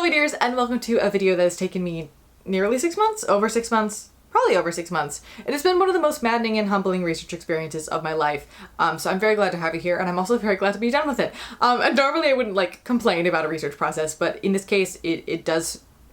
Hello, dears, and welcome to a video that has taken me nearly 6 months, over 6 months, probably over 6 months. It has been one of the most maddening and humbling research experiences of my life, so I'm very glad to have you here, and I'm also very glad to be done with it. And normally I wouldn't complain about a research process, but in this case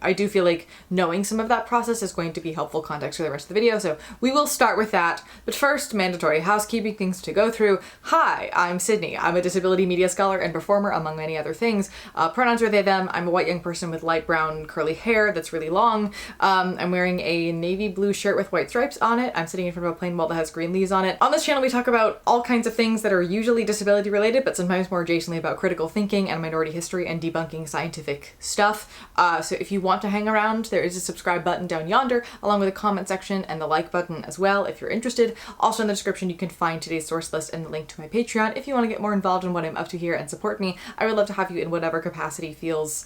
I do feel like knowing some of that process is going to be helpful context for the rest of the video, so we will start with that. But first, mandatory housekeeping things to go through. Hi, I'm Sydney. I'm a disability media scholar and performer, among many other things. Pronouns are they, them. I'm a white young person with light brown curly hair that's really long. I'm wearing a navy blue shirt with white stripes on it. I'm sitting in front of a plain wall that has green leaves on it. On this channel, we talk about all kinds of things that are usually disability related, but sometimes more adjacently about critical thinking and minority history and debunking scientific stuff. So if you want to hang around, there is a subscribe button down yonder, along with a comment section and the like button as well if you're interested. Also in the description you can find today's source list and the link to my Patreon if you want to get more involved in what I'm up to here and support me. I would love to have you in whatever capacity feels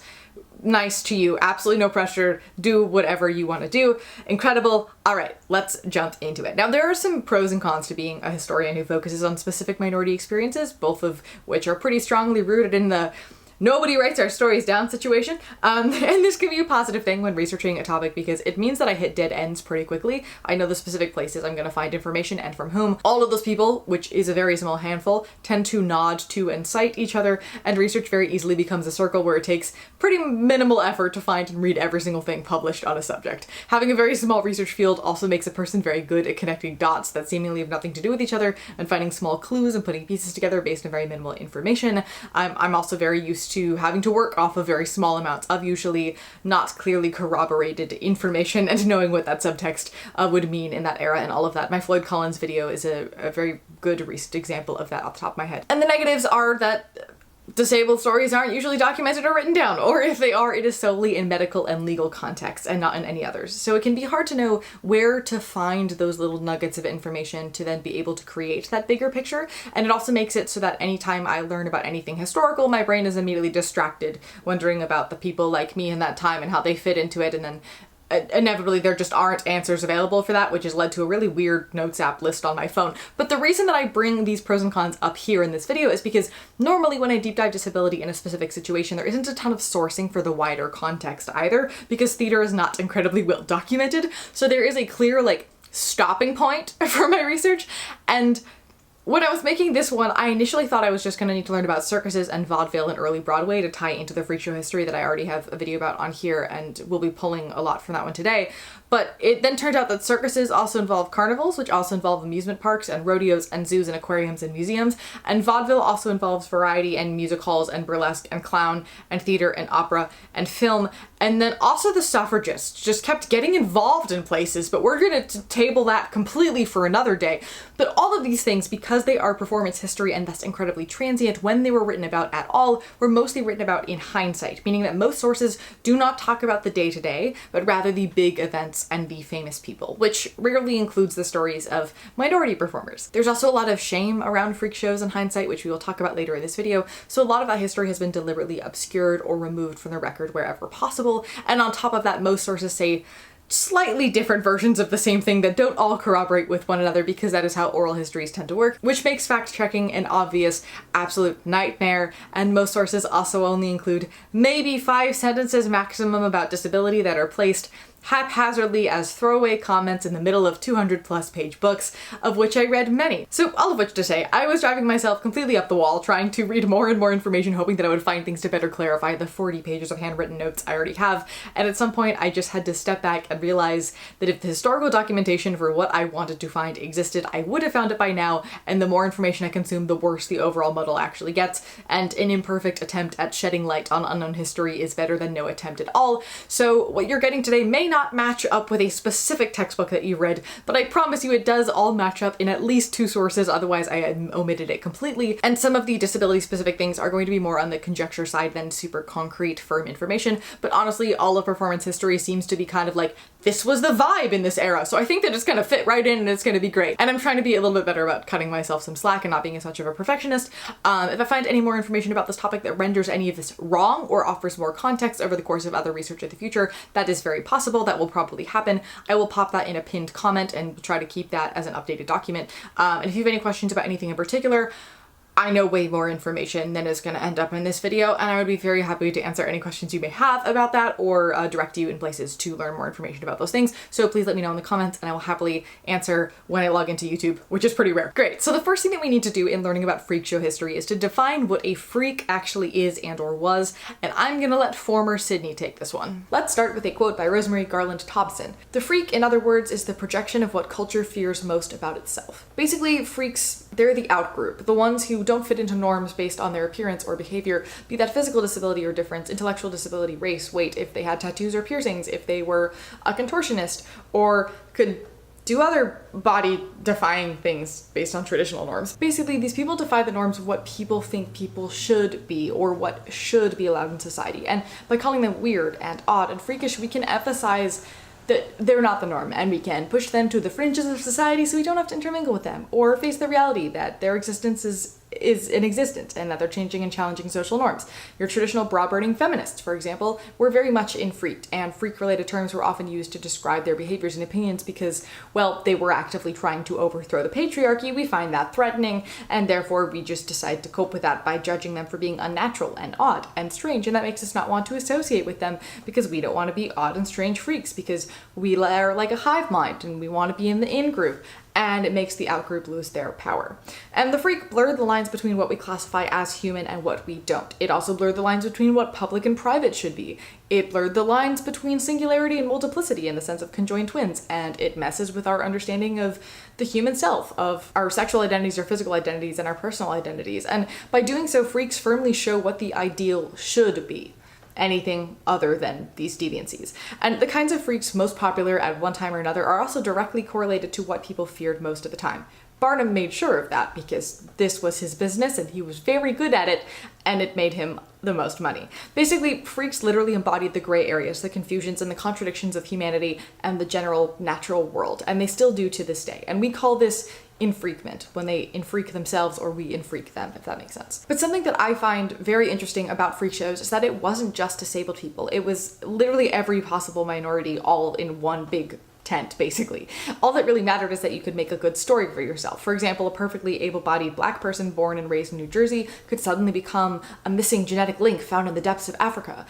nice to you. Absolutely no pressure. Do whatever you want to do. Incredible. All right, let's jump into it. Now, there are some pros and cons to being a historian who focuses on specific minority experiences, both of which are pretty strongly rooted in the nobody writes our stories down situation. And this can be a positive thing when researching a topic because it means that I hit dead ends pretty quickly. I know the specific places I'm going to find information and from whom. All of those people, which is a very small handful, tend to nod to and cite each other, and research very easily becomes a circle where it takes pretty minimal effort to find and read every single thing published on a subject. Having a very small research field also makes a person very good at connecting dots that seemingly have nothing to do with each other and finding small clues and putting pieces together based on very minimal information. I'm also very used to having to work off of very small amounts of usually not clearly corroborated information and knowing what that subtext would mean in that era and all of that. My Floyd Collins video is a very good recent example of that off the top of my head. And the negatives are that disabled stories aren't usually documented or written down, or if they are, it is solely in medical and legal contexts and not in any others. So it can be hard to know where to find those little nuggets of information to then be able to create that bigger picture. And it also makes it so that anytime I learn about anything historical, my brain is immediately distracted, wondering about the people like me in that time and how they fit into it, and then inevitably there just aren't answers available for that, which has led to a really weird notes app list on my phone. But the reason that I bring these pros and cons up here in this video is because normally when I deep dive disability in a specific situation, there isn't a ton of sourcing for the wider context either, because theater is not incredibly well documented. So there is a clear stopping point for my research. And when I was making this one, I initially thought I was just going to need to learn about circuses and vaudeville and early Broadway to tie into the freak show history that I already have a video about on here, and we'll be pulling a lot from that one today. But it then turned out that circuses also involve carnivals, which also involve amusement parks and rodeos and zoos and aquariums and museums. And vaudeville also involves variety and music halls and burlesque and clown and theater and opera and film. And then also the suffragists just kept getting involved in places, but we're going to table that completely for another day. But all of these things, because they are performance history and thus incredibly transient when they were written about at all, were mostly written about in hindsight, meaning that most sources do not talk about the day-to-day, but rather the big events and the famous people, which rarely includes the stories of minority performers. There's also a lot of shame around freak shows in hindsight, which we will talk about later in this video, so a lot of that history has been deliberately obscured or removed from the record wherever possible, and on top of that, most sources say slightly different versions of the same thing that don't all corroborate with one another, because that is how oral histories tend to work, which makes fact-checking an obvious absolute nightmare. And most sources also only include maybe 5 sentences maximum about disability that are placed haphazardly as throwaway comments in the middle of 200+ page books, of which I read many. So all of which to say, I was driving myself completely up the wall trying to read more and more information, hoping that I would find things to better clarify the 40 pages of handwritten notes I already have. And at some point I just had to step back and realize that if the historical documentation for what I wanted to find existed, I would have found it by now, and the more information I consume, the worse the overall muddle actually gets. And an imperfect attempt at shedding light on unknown history is better than no attempt at all. So what you're getting today may not match up with a specific textbook that you read, but I promise you it does all match up in at least 2 sources, otherwise I had omitted it completely. And some of the disability specific things are going to be more on the conjecture side than super concrete, firm information, but honestly all of performance history seems to be kind of like, this was the vibe in this era, so I think that it's gonna fit right in and it's gonna be great. And I'm trying to be a little bit better about cutting myself some slack and not being as much of a perfectionist. If I find any more information about this topic that renders any of this wrong or offers more context over the course of other research in the future, that is very possible. That will probably happen. I will pop that in a pinned comment and try to keep that as an updated document. And if you have any questions about anything in particular, I know way more information than is going to end up in this video, and I would be very happy to answer any questions you may have about that, or direct you in places to learn more information about those things. So please let me know in the comments, and I will happily answer when I log into YouTube, which is pretty rare. Great, so the first thing that we need to do in learning about freak show history is to define what a freak actually is and or was, and I'm gonna let former Sydney take this one. Let's start with a quote by Rosemary Garland Thompson. "The freak, in other words, is the projection of what culture fears most about itself." Basically, freaks, they're the outgroup, the ones who don't fit into norms based on their appearance or behavior, be that physical disability or difference, intellectual disability, race, weight, if they had tattoos or piercings, if they were a contortionist, or could do other body-defying things based on traditional norms. Basically, these people defy the norms of what people think people should be, or what should be allowed in society. And by calling them weird and odd and freakish, we can emphasize that they're not the norm, and we can push them to the fringes of society so we don't have to intermingle with them, or face the reality that their existence is inexistent and that they're changing and challenging social norms. Your traditional bra-burning feminists, for example, were very much in freaked, and freak-related terms were often used to describe their behaviors and opinions because, well, they were actively trying to overthrow the patriarchy. We find that threatening, and therefore we just decide to cope with that by judging them for being unnatural and odd and strange, and that makes us not want to associate with them because we don't want to be odd and strange freaks, because we are like a hive mind and we want to be in the in-group, and it makes the out-group lose their power. And the freak blurred the lines between what we classify as human and what we don't. It also blurred the lines between what public and private should be. It blurred the lines between singularity and multiplicity in the sense of conjoined twins, and it messes with our understanding of the human self, of our sexual identities, our physical identities, and our personal identities. And by doing so, freaks firmly show what the ideal should be. Anything other than these deviancies. And the kinds of freaks most popular at one time or another are also directly correlated to what people feared most of the time. Barnum made sure of that because this was his business and he was very good at it, and it made him the most money. Basically, freaks literally embodied the gray areas, the confusions and the contradictions of humanity and the general natural world, and they still do to this day. And we call this infreakment, when they infreak themselves or we infreak them, if that makes sense. But something that I find very interesting about freak shows is that it wasn't just disabled people. It was literally every possible minority all in one big tent, basically. All that really mattered is that you could make a good story for yourself. For example, a perfectly able-bodied Black person born and raised in New Jersey could suddenly become a missing genetic link found in the depths of Africa.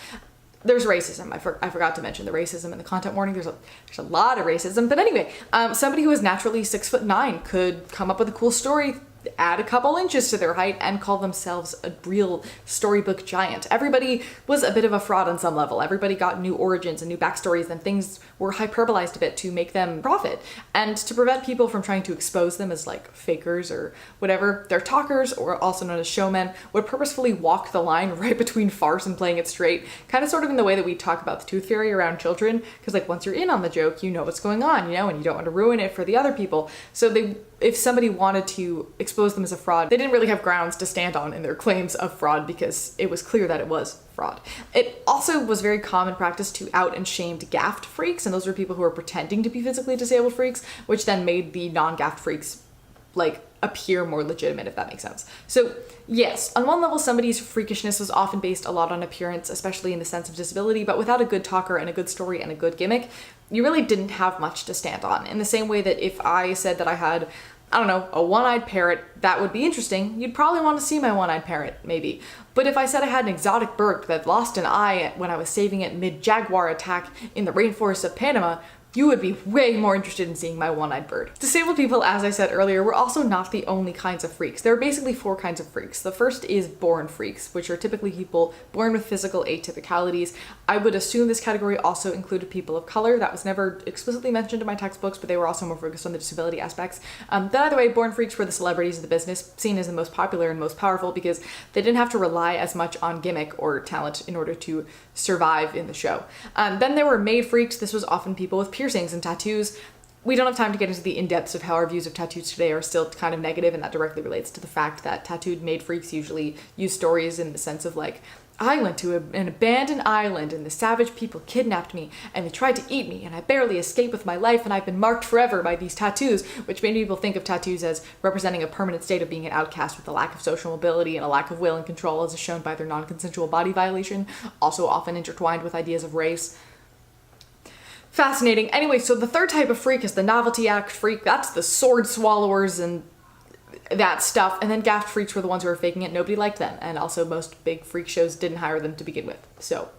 There's racism. I forgot to mention the racism in the content warning. There's a lot of racism. But anyway, somebody who is naturally 6'9" could come up with a cool story, add a couple inches to their height, and call themselves a real storybook giant. Everybody was a bit of a fraud on some level. Everybody got new origins and new backstories, and things were hyperbolized a bit to make them profit. And to prevent people from trying to expose them as like fakers or whatever, their talkers, or also known as showmen, would purposefully walk the line right between farce and playing it straight, kind of sort of in the way that we talk about the tooth fairy around children, because like once you're in on the joke, you know what's going on, you know, and you don't want to ruin it for the other people. So if somebody wanted to expose them as a fraud, they didn't really have grounds to stand on in their claims of fraud because it was clear that it was fraud. It also was very common practice to out and shamed gaffed freaks, and those were people who were pretending to be physically disabled freaks, which then made the non-gaffed freaks like appear more legitimate, if that makes sense. So yes, on one level, somebody's freakishness was often based a lot on appearance, especially in the sense of disability, but without a good talker and a good story and a good gimmick, you really didn't have much to stand on. In the same way that if I said that I had, I don't know, a one-eyed parrot, that would be interesting. You'd probably want to see my one-eyed parrot, maybe. But if I said I had an exotic bird that lost an eye when I was saving it mid-jaguar attack in the rainforest of Panama, you would be way more interested in seeing my one-eyed bird. Disabled people, as I said earlier, were also not the only kinds of freaks. There are basically 4 kinds of freaks. The first is born freaks, which are typically people born with physical atypicalities. I would assume this category also included people of color. That was never explicitly mentioned in my textbooks, but they were also more focused on the disability aspects. But either way, born freaks were the celebrities of the business, seen as the most popular and most powerful because they didn't have to rely as much on gimmick or talent in order to survive in the show. Then there were made freaks. This was often people with piercings and tattoos. We don't have time to get into the in-depths of how our views of tattoos today are still kind of negative, and that directly relates to the fact that tattooed made freaks usually use stories in the sense of like, I went to an abandoned island and the savage people kidnapped me and they tried to eat me and I barely escaped with my life and I've been marked forever by these tattoos, which made people think of tattoos as representing a permanent state of being an outcast with a lack of social mobility and a lack of will and control, as is shown by their non-consensual body violation, also often intertwined with ideas of race. Fascinating. Anyway, so the third type of freak is the novelty act freak. That's the sword swallowers and that stuff. And then gaffed freaks were the ones who were faking it. Nobody liked them. And also most big freak shows didn't hire them to begin with. So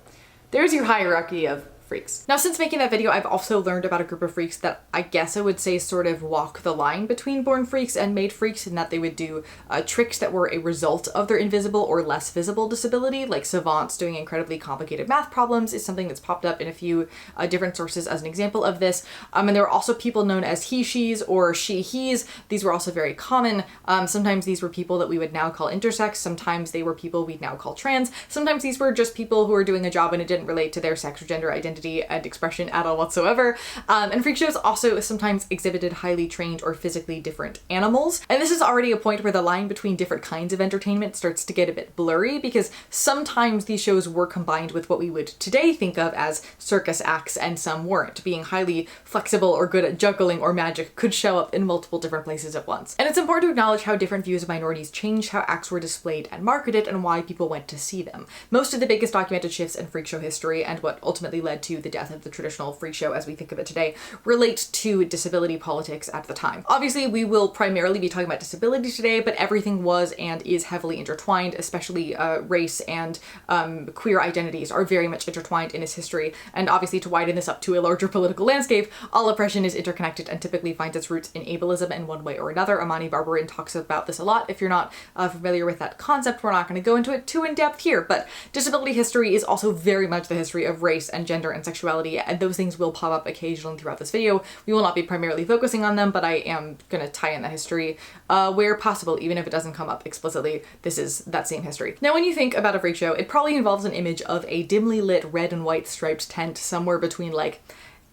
there's your hierarchy of freaks. Now, since making that video, I've also learned about a group of freaks that I guess I would say sort of walk the line between born freaks and made freaks, in that they would do tricks that were a result of their invisible or less visible disability, like savants doing incredibly complicated math problems is something that's popped up in a few different sources as an example of this. And there were also people known as he, she's, or she, he's. These were also very common. Sometimes these were people that we would now call intersex. Sometimes they were people we'd now call trans. Sometimes these were just people who were doing a job and it didn't relate to their sex or gender identity and expression at all whatsoever. And freak shows also sometimes exhibited highly trained or physically different animals. And this is already a point where the line between different kinds of entertainment starts to get a bit blurry, because sometimes these shows were combined with what we would today think of as circus acts, and some weren't. Being highly flexible or good at juggling or magic could show up in multiple different places at once. And it's important to acknowledge how different views of minorities changed how acts were displayed and marketed, and why people went to see them. Most of the biggest documented shifts in freak show history, and what ultimately led to the death of the traditional freak show as we think of it today, relate to disability politics at the time. Obviously, we will primarily be talking about disability today, but everything was and is heavily intertwined, especially race and queer identities are very much intertwined in its history. And obviously, to widen this up to a larger political landscape, all oppression is interconnected and typically finds its roots in ableism in one way or another. Amani Barbarin talks about this a lot. If you're not familiar with that concept, we're not going to go into it too in depth here, but disability history is also very much the history of race and gender and sexuality, and those things will pop up occasionally throughout this video. We will not be primarily focusing on them, but I am going to tie in that history where possible, even if it doesn't come up explicitly. This is that same history. Now, when you think about a freak show, it probably involves an image of a dimly lit red and white striped tent somewhere between like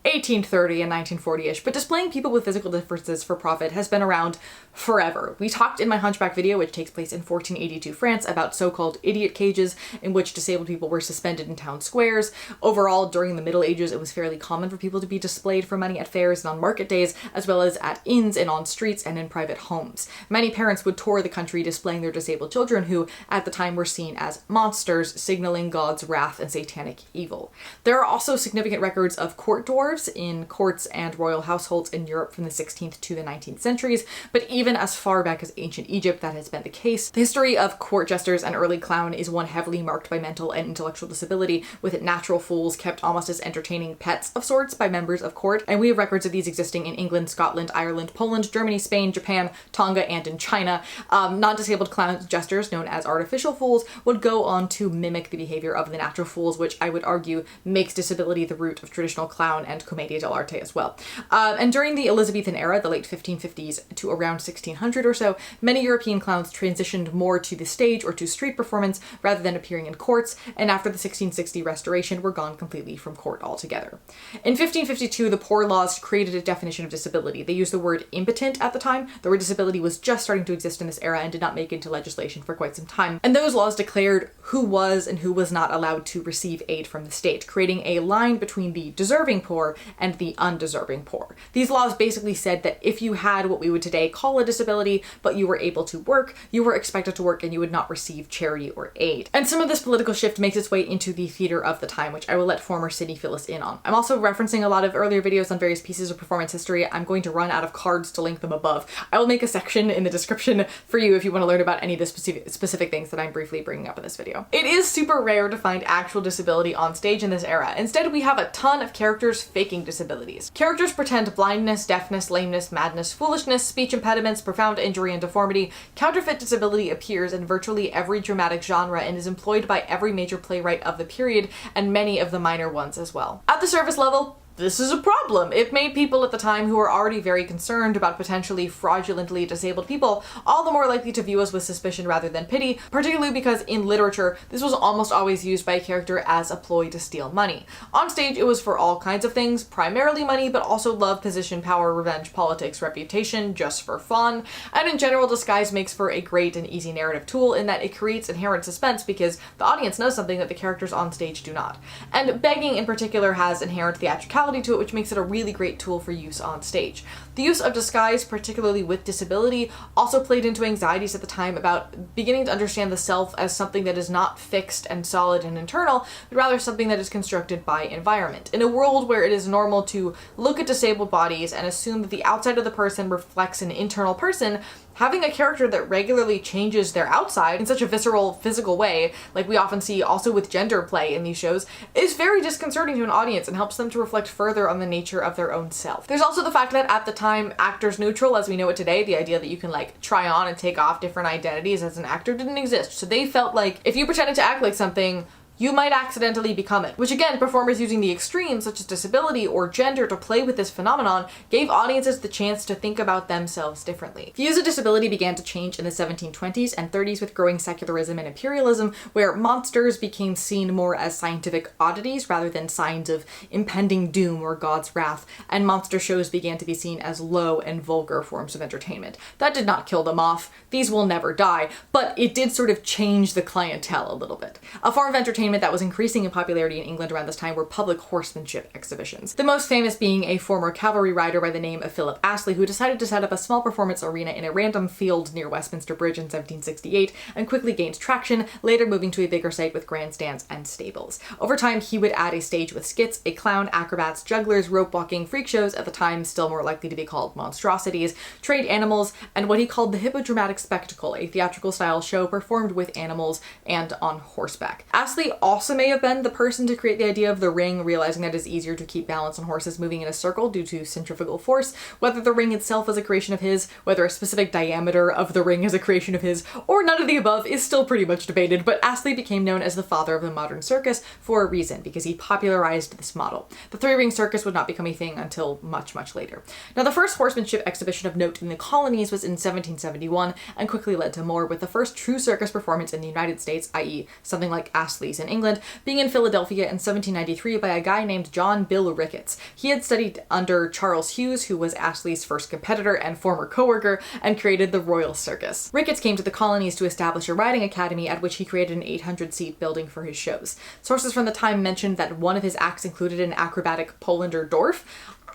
1830 and 1940-ish, but displaying people with physical differences for profit has been around forever. We talked in my Hunchback video, which takes place in 1482 France, about so-called idiot cages in which disabled people were suspended in town squares. Overall, during the Middle Ages, it was fairly common for people to be displayed for money at fairs and on market days, as well as at inns and on streets and in private homes. Many parents would tour the country displaying their disabled children, who at the time were seen as monsters, signaling God's wrath and satanic evil. There are also significant records of court dwarves in courts and royal households in Europe from the 16th to the 19th centuries, but even as far back as ancient Egypt, that has been the case. The history of court jesters and early clown is one heavily marked by mental and intellectual disability, with natural fools kept almost as entertaining pets of sorts by members of court, and we have records of these existing in England, Scotland, Ireland, Poland, Germany, Spain, Japan, Tonga, and in China. Non-disabled clown jesters, known as artificial fools, would go on to mimic the behavior of the natural fools, which I would argue makes disability the root of traditional clown and commedia dell'arte as well. And during the Elizabethan era, the late 1550s to around 1600 or so, many European clowns transitioned more to the stage or to street performance rather than appearing in courts, and after the 1660 restoration were gone completely from court altogether. In 1552, the Poor Laws created a definition of disability. They used the word impotent at the time. The word disability was just starting to exist in this era and did not make it into legislation for quite some time. And those laws declared who was and who was not allowed to receive aid from the state, creating a line between the deserving poor and the undeserving poor. These laws basically said that if you had what we would today call a disability, but you were able to work, you were expected to work and you would not receive charity or aid. And some of this political shift makes its way into the theater of the time, which I will let former Sydney fill us in on. I'm also referencing a lot of earlier videos on various pieces of performance history. I'm going to run out of cards to link them above. I will make a section in the description for you if you want to learn about any of the specific things that I'm briefly bringing up in this video. It is super rare to find actual disability on stage in this era. Instead, we have a ton of characters faking disabilities. Characters pretend blindness, deafness, lameness, madness, foolishness, speech impediments, profound injury, and deformity. Counterfeit disability appears in virtually every dramatic genre and is employed by every major playwright of the period, and many of the minor ones as well. At the surface level, this is a problem. It made people at the time who were already very concerned about potentially fraudulently disabled people all the more likely to view us with suspicion rather than pity, particularly because in literature, this was almost always used by a character as a ploy to steal money. On stage, it was for all kinds of things, primarily money, but also love, position, power, revenge, politics, reputation, just for fun. And in general, disguise makes for a great and easy narrative tool in that it creates inherent suspense because the audience knows something that the characters on stage do not. And begging in particular has inherent theatricality to it, which makes it a really great tool for use on stage. The use of disguise, particularly with disability, also played into anxieties at the time about beginning to understand the self as something that is not fixed and solid and internal, but rather something that is constructed by environment. In a world where it is normal to look at disabled bodies and assume that the outside of the person reflects an internal person, Having a character that regularly changes their outside in such a visceral, physical way, like we often see also with gender play in these shows, is very disconcerting to an audience and helps them to reflect further on the nature of their own self. There's also the fact that at the time, actors neutral, as we know it today, the idea that you can like try on and take off different identities as an actor didn't exist. So they felt like if you pretended to act like something, you might accidentally become it. Which again, performers using the extremes such as disability or gender to play with this phenomenon gave audiences the chance to think about themselves differently. Views of disability began to change in the 1720s and 30s with growing secularism and imperialism, where monsters became seen more as scientific oddities rather than signs of impending doom or God's wrath, and monster shows began to be seen as low and vulgar forms of entertainment. That did not kill them off. These will never die, but it did sort of change the clientele a little bit. A form of entertainment that was increasing in popularity in England around this time were public horsemanship exhibitions. The most famous being a former cavalry rider by the name of Philip Astley, who decided to set up a small performance arena in a random field near Westminster Bridge in 1768 and quickly gained traction, later moving to a bigger site with grandstands and stables. Over time, he would add a stage with skits, a clown, acrobats, jugglers, rope walking, freak shows, at the time still more likely to be called monstrosities, trained animals, and what he called the Hippodramatic Spectacle, a theatrical style show performed with animals and on horseback. Astley also may have been the person to create the idea of the ring, realizing that it's easier to keep balance on horses moving in a circle due to centrifugal force. Whether the ring itself is a creation of his, whether a specific diameter of the ring is a creation of his, or none of the above is still pretty much debated, but Astley became known as the father of the modern circus for a reason, because he popularized this model. The three-ring circus would not become a thing until much, much later. Now, the first horsemanship exhibition of note in the colonies was in 1771 and quickly led to more, with the first true circus performance in the United States, i.e. something like Astley's in England, being in Philadelphia in 1793 by a guy named John Bill Ricketts. He had studied under Charles Hughes, who was Astley's first competitor and former co-worker, and created the Royal Circus. Ricketts came to the colonies to establish a riding academy at which he created an 800-seat building for his shows. Sources from the time mentioned that one of his acts included an acrobatic Polander Dorf.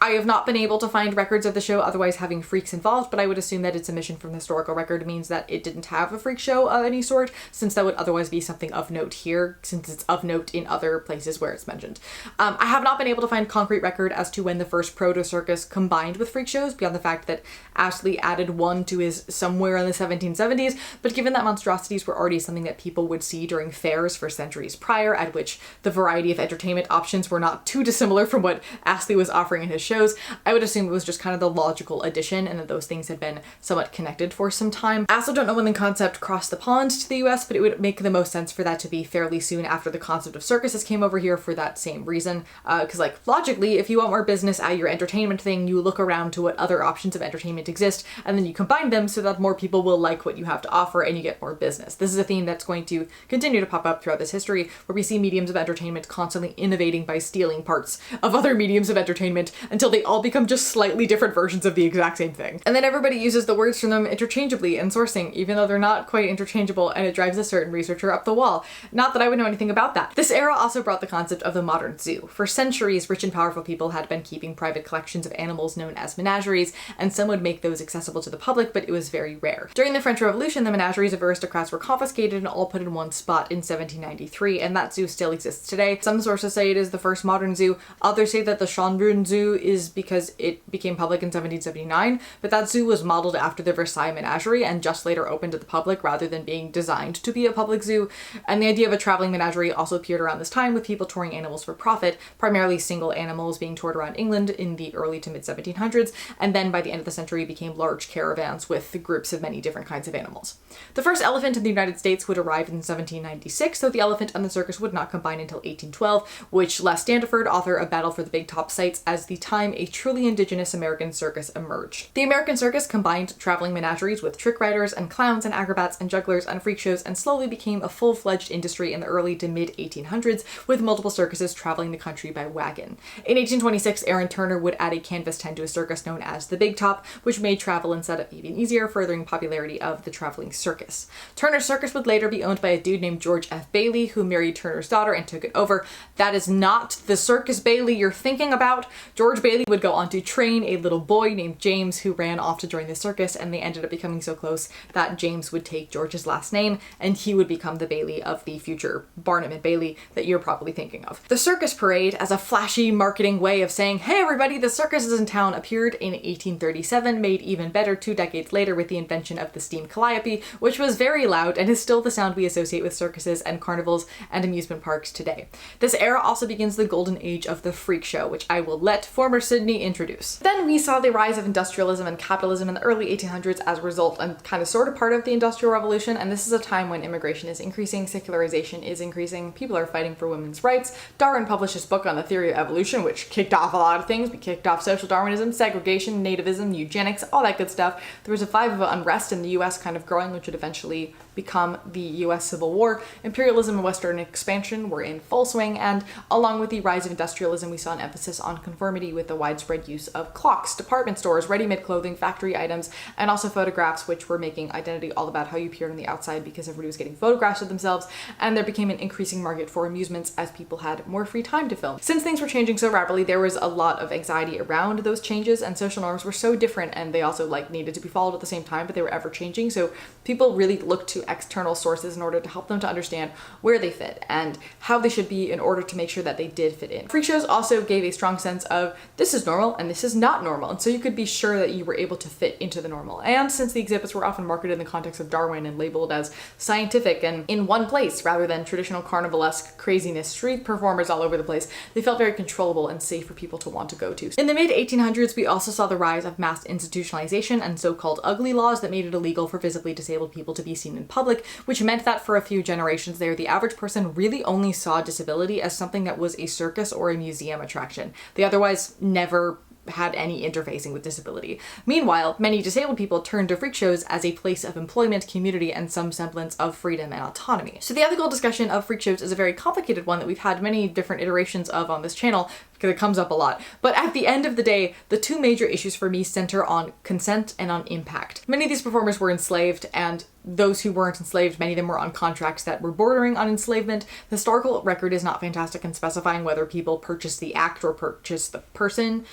I have not been able to find records of the show otherwise having freaks involved, but I would assume that its omission from the historical record means that it didn't have a freak show of any sort, since that would otherwise be something of note here, since it's of note in other places where it's mentioned. I have not been able to find concrete record as to when the first proto-circus combined with freak shows, beyond the fact that Astley added one to his somewhere in the 1770s, but given that monstrosities were already something that people would see during fairs for centuries prior, at which the variety of entertainment options were not too dissimilar from what Astley was offering in his shows, I would assume it was just kind of the logical addition and that those things had been somewhat connected for some time. I also don't know when the concept crossed the pond to the US, but it would make the most sense for that to be fairly soon after the concept of circuses came over here for that same reason. Because like logically, if you want more business at your entertainment thing, you look around to what other options of entertainment exist and then you combine them so that more people will like what you have to offer and you get more business. This is a theme that's going to continue to pop up throughout this history, where we see mediums of entertainment constantly innovating by stealing parts of other mediums of entertainment until they all become just slightly different versions of the exact same thing. And then everybody uses the words from them interchangeably in sourcing, even though they're not quite interchangeable, and it drives a certain researcher up the wall. Not that I would know anything about that. This era also brought the concept of the modern zoo. For centuries, rich and powerful people had been keeping private collections of animals known as menageries, and some would make those accessible to the public, but it was very rare. During the French Revolution, the menageries of aristocrats were confiscated and all put in one spot in 1793, and that zoo still exists today. Some sources say it is the first modern zoo. Others say that the Schönbrunn Zoo is because it became public in 1779, but that zoo was modeled after the Versailles Menagerie and just later opened to the public rather than being designed to be a public zoo. And the idea of a traveling menagerie also appeared around this time, with people touring animals for profit, primarily single animals being toured around England in the early to mid 1700s, and then by the end of the century became large caravans with groups of many different kinds of animals. The first elephant in the United States would arrive in 1796, though the elephant and the circus would not combine until 1812, which Les Standiford, author of Battle for the Big Top, cites as the time a truly indigenous American circus emerged. The American circus combined traveling menageries with trick riders and clowns and acrobats and jugglers and freak shows, and slowly became a full-fledged industry in the early to mid 1800s, with multiple circuses traveling the country by wagon. In 1826, Aaron Turner would add a canvas tent to a circus known as the Big Top, which made travel and setup even easier, furthering popularity of the traveling circus. Turner's circus would later be owned by a dude named George F. Bailey, who married Turner's daughter and took it over. That is not the Circus Bailey you're thinking about. George Bailey would go on to train a little boy named James who ran off to join the circus, and they ended up becoming so close that James would take George's last name and he would become the Bailey of the future Barnum and Bailey that you're probably thinking of. The circus parade, as a flashy marketing way of saying, hey everybody, the circus is in town, appeared in 1837, made even better 2 decades later with the invention of the steam calliope, which was very loud and is still the sound we associate with circuses and carnivals and amusement parks today. This era also begins the golden age of the freak show, which I will let former Sydney introduce. Then we saw the rise of industrialism and capitalism in the early 1800s as a result and kind of sort of part of the Industrial Revolution, and this is a time when immigration is increasing, secularization is increasing, people are fighting for women's rights. Darwin published his book on the theory of evolution, which kicked off a lot of things. We kicked off social Darwinism, segregation, nativism, eugenics, all that good stuff. There was a vibe of unrest in the US kind of growing, which would eventually become the US Civil War. Imperialism and Western expansion were in full swing, and along with the rise of industrialism, we saw an emphasis on conformity with the widespread use of clocks, department stores, ready-made clothing, factory items, and also photographs, which were making identity all about how you appeared on the outside because everybody was getting photographs of themselves, and there became an increasing market for amusements as people had more free time to film. Since things were changing so rapidly, there was a lot of anxiety around those changes, and social norms were so different, and they also needed to be followed at the same time, but they were ever changing, so people really looked to external sources in order to help them to understand where they fit and how they should be in order to make sure that they did fit in. Freak shows also gave a strong sense of this is normal and this is not normal, and so you could be sure that you were able to fit into the normal. And since the exhibits were often marketed in the context of Darwin and labeled as scientific and in one place rather than traditional carnivalesque craziness, street performers all over the place, they felt very controllable and safe for people to want to go to. In the mid-1800s, we also saw the rise of mass institutionalization and so-called ugly laws that made it illegal for visibly disabled people to be seen in public, which meant that for a few generations there, the average person really only saw disability as something that was a circus or a museum attraction. They otherwise never had any interfacing with disability. Meanwhile, many disabled people turned to freak shows as a place of employment, community, and some semblance of freedom and autonomy. So the ethical discussion of freak shows is a very complicated one that we've had many different iterations of on this channel because it comes up a lot. But at the end of the day, the two major issues for me center on consent and on impact. Many of these performers were enslaved, and those who weren't enslaved, many of them were on contracts that were bordering on enslavement. The historical record is not fantastic in specifying whether people purchased the act or purchased the person.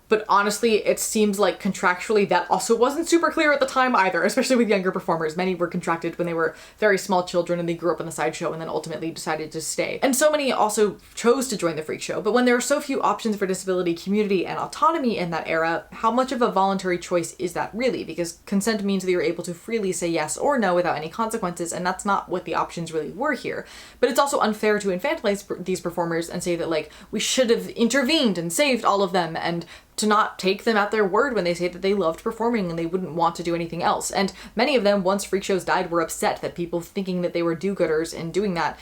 But honestly, it seems like contractually that also wasn't super clear at the time either, especially with younger performers. Many were contracted when they were very small children and they grew up in the sideshow and then ultimately decided to stay. And so many also chose to join the freak show. But when there are so few options for disability, community, and autonomy in that era, how much of a voluntary choice is that really? Because consent means that you're able to freely say yes or no without any consequences, and that's not what the options really were here. But it's also unfair to infantilize these performers and say that we should have intervened and saved all of them, and to not take them at their word when they say that they loved performing and they wouldn't want to do anything else. And many of them, once freak shows died, were upset that people thinking that they were do-gooders in doing that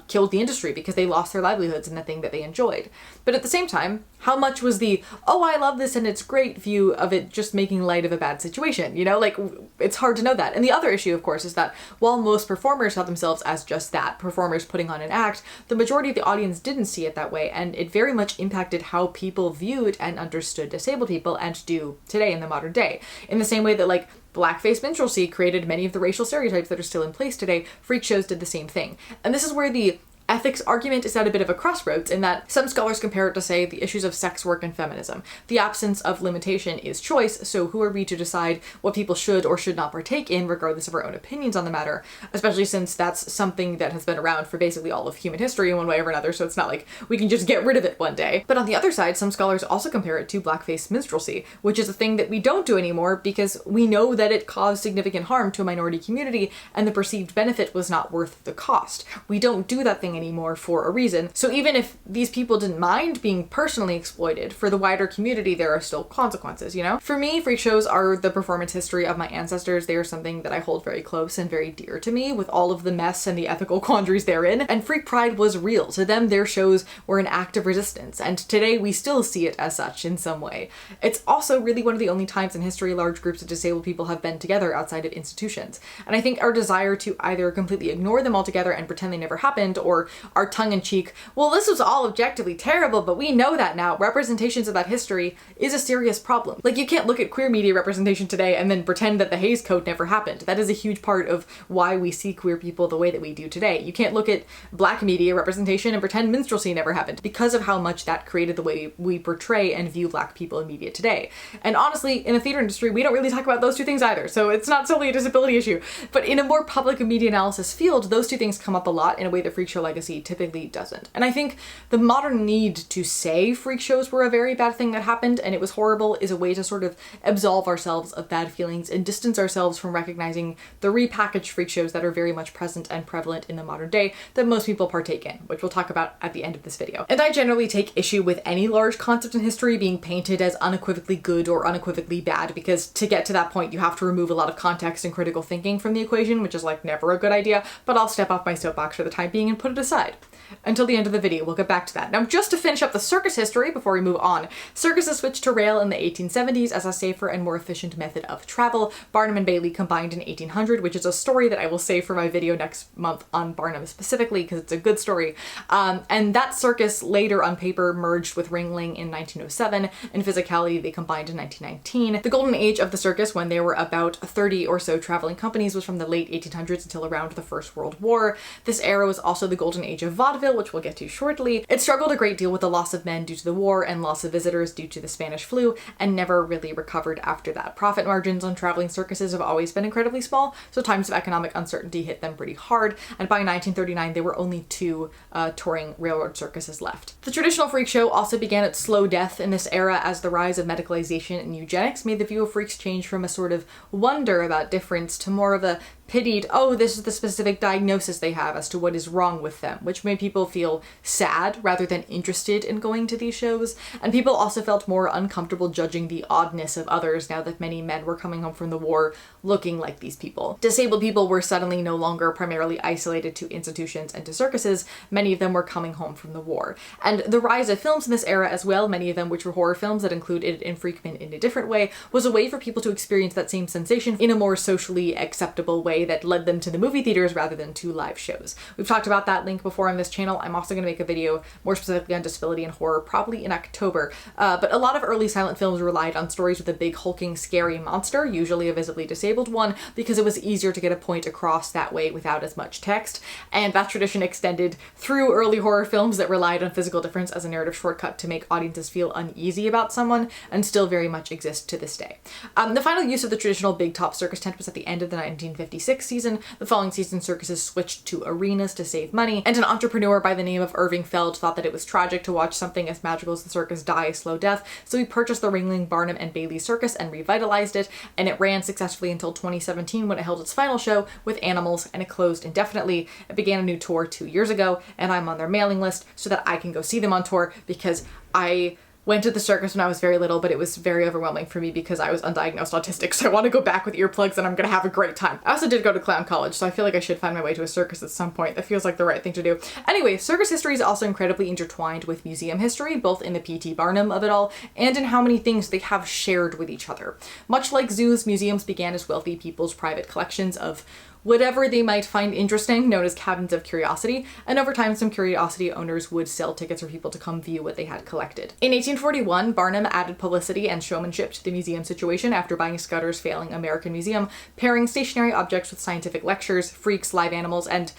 killed the industry because they lost their livelihoods in the thing that they enjoyed. But at the same time, how much was the, oh, I love this and it's great view of it just making light of a bad situation? It's hard to know that. And the other issue, of course, is that while most performers saw themselves as just that, performers putting on an act, the majority of the audience didn't see it that way, and it very much impacted how people viewed and understood disabled people and do today in the modern day. In the same way that blackface minstrelsy created many of the racial stereotypes that are still in place today, freak shows did the same thing. And this is where the ethics argument is at a bit of a crossroads, in that some scholars compare it to, say, the issues of sex work and feminism. The absence of limitation is choice, so who are we to decide what people should or should not partake in regardless of our own opinions on the matter, especially since that's something that has been around for basically all of human history in one way or another, so it's not like we can just get rid of it one day. But on the other side, some scholars also compare it to blackface minstrelsy, which is a thing that we don't do anymore because we know that it caused significant harm to a minority community and the perceived benefit was not worth the cost. We don't do that thing anymore for a reason. So even if these people didn't mind being personally exploited, for the wider community there are still consequences, For me, freak shows are the performance history of my ancestors. They are something that I hold very close and very dear to me, with all of the mess and the ethical quandaries therein. And freak pride was real. To them, their shows were an act of resistance, and today we still see it as such in some way. It's also really one of the only times in history large groups of disabled people have been together outside of institutions. And I think our desire to either completely ignore them altogether and pretend they never happened, or or our tongue-in-cheek, well, this was all objectively terrible, but we know that now. Representations of that history is a serious problem. Like, you can't look at queer media representation today and then pretend that the Hays Code never happened. That is a huge part of why we see queer people the way that we do today. You can't look at Black media representation and pretend minstrelsy never happened, because of how much that created the way we portray and view Black people in media today. And honestly, in the theater industry, we don't really talk about those two things either, so it's not solely a disability issue. But in a more public media analysis field, those two things come up a lot in a way that Freak Show Legacy typically doesn't. And I think the modern need to say freak shows were a very bad thing that happened and it was horrible is a way to sort of absolve ourselves of bad feelings and distance ourselves from recognizing the repackaged freak shows that are very much present and prevalent in the modern day that most people partake in, which we'll talk about at the end of this video. And I generally take issue with any large concept in history being painted as unequivocally good or unequivocally bad, because to get to that point you have to remove a lot of context and critical thinking from the equation, which is like never a good idea, but I'll step off my soapbox for the time being and put it aside. Until the end of the video, we'll get back to that. Now, just to finish up the circus history before we move on, circuses switched to rail in the 1870s as a safer and more efficient method of travel. Barnum and Bailey combined in 1800, which is a story that I will save for my video next month on Barnum specifically, because it's a good story. And that circus later on paper merged with Ringling in 1907. In physicality, they combined in 1919. The golden age of the circus, when there were about 30 or so traveling companies, was from the late 1800s until around the First World War. This era was also the golden age of vaudeville, which we'll get to shortly. It struggled a great deal with the loss of men due to the war and loss of visitors due to the Spanish flu, and never really recovered after that. Profit margins on traveling circuses have always been incredibly small, so times of economic uncertainty hit them pretty hard, and by 1939 there were only two touring railroad circuses left. The traditional freak show also began its slow death in this era as the rise of medicalization and eugenics made the view of freaks change from a sort of wonder about difference to more of a pitied, oh, this is the specific diagnosis they have as to what is wrong with them, which made people feel sad rather than interested in going to these shows. And people also felt more uncomfortable judging the oddness of others now that many men were coming home from the war looking like these people. Disabled people were suddenly no longer primarily isolated to institutions and to circuses. Many of them were coming home from the war. And the rise of films in this era as well, many of them which were horror films that included enfreakment in a different way, was a way for people to experience that same sensation in a more socially acceptable way that led them to the movie theaters rather than to live shows. We've talked about that link before on this channel. I'm also going to make a video more specifically on disability and horror probably in October, but a lot of early silent films relied on stories with a big hulking scary monster, usually a visibly disabled one, because it was easier to get a point across that way without as much text, and that tradition extended through early horror films that relied on physical difference as a narrative shortcut to make audiences feel uneasy about someone, and still very much exist to this day. The final use of the traditional big top circus tent was at the end of the 1956 season. The following season, circuses switched to arenas to save money, and an entrepreneur by the name of Irving Feld thought that it was tragic to watch something as magical as the circus die a slow death, so he purchased the Ringling, Barnum, and Bailey Circus and revitalized it, and it ran successfully until 2017 when it held its final show with animals, and it closed indefinitely. It began a new tour 2 years ago, and I'm on their mailing list so that I can go see them on tour, because I went to the circus when I was very little, but it was very overwhelming for me because I was undiagnosed autistic, so I want to go back with earplugs and I'm gonna have a great time. I also did go to clown college, so I feel like I should find my way to a circus at some point. That feels like the right thing to do. Anyway, circus history is also incredibly intertwined with museum history, both in the P.T. Barnum of it all and in how many things they have shared with each other. Much like zoos, museums began as wealthy people's private collections of whatever they might find interesting, known as cabins of curiosity, and over time some curiosity owners would sell tickets for people to come view what they had collected. In 1841, Barnum added publicity and showmanship to the museum situation after buying Scudder's failing American Museum, pairing stationary objects with scientific lectures, freaks, live animals, and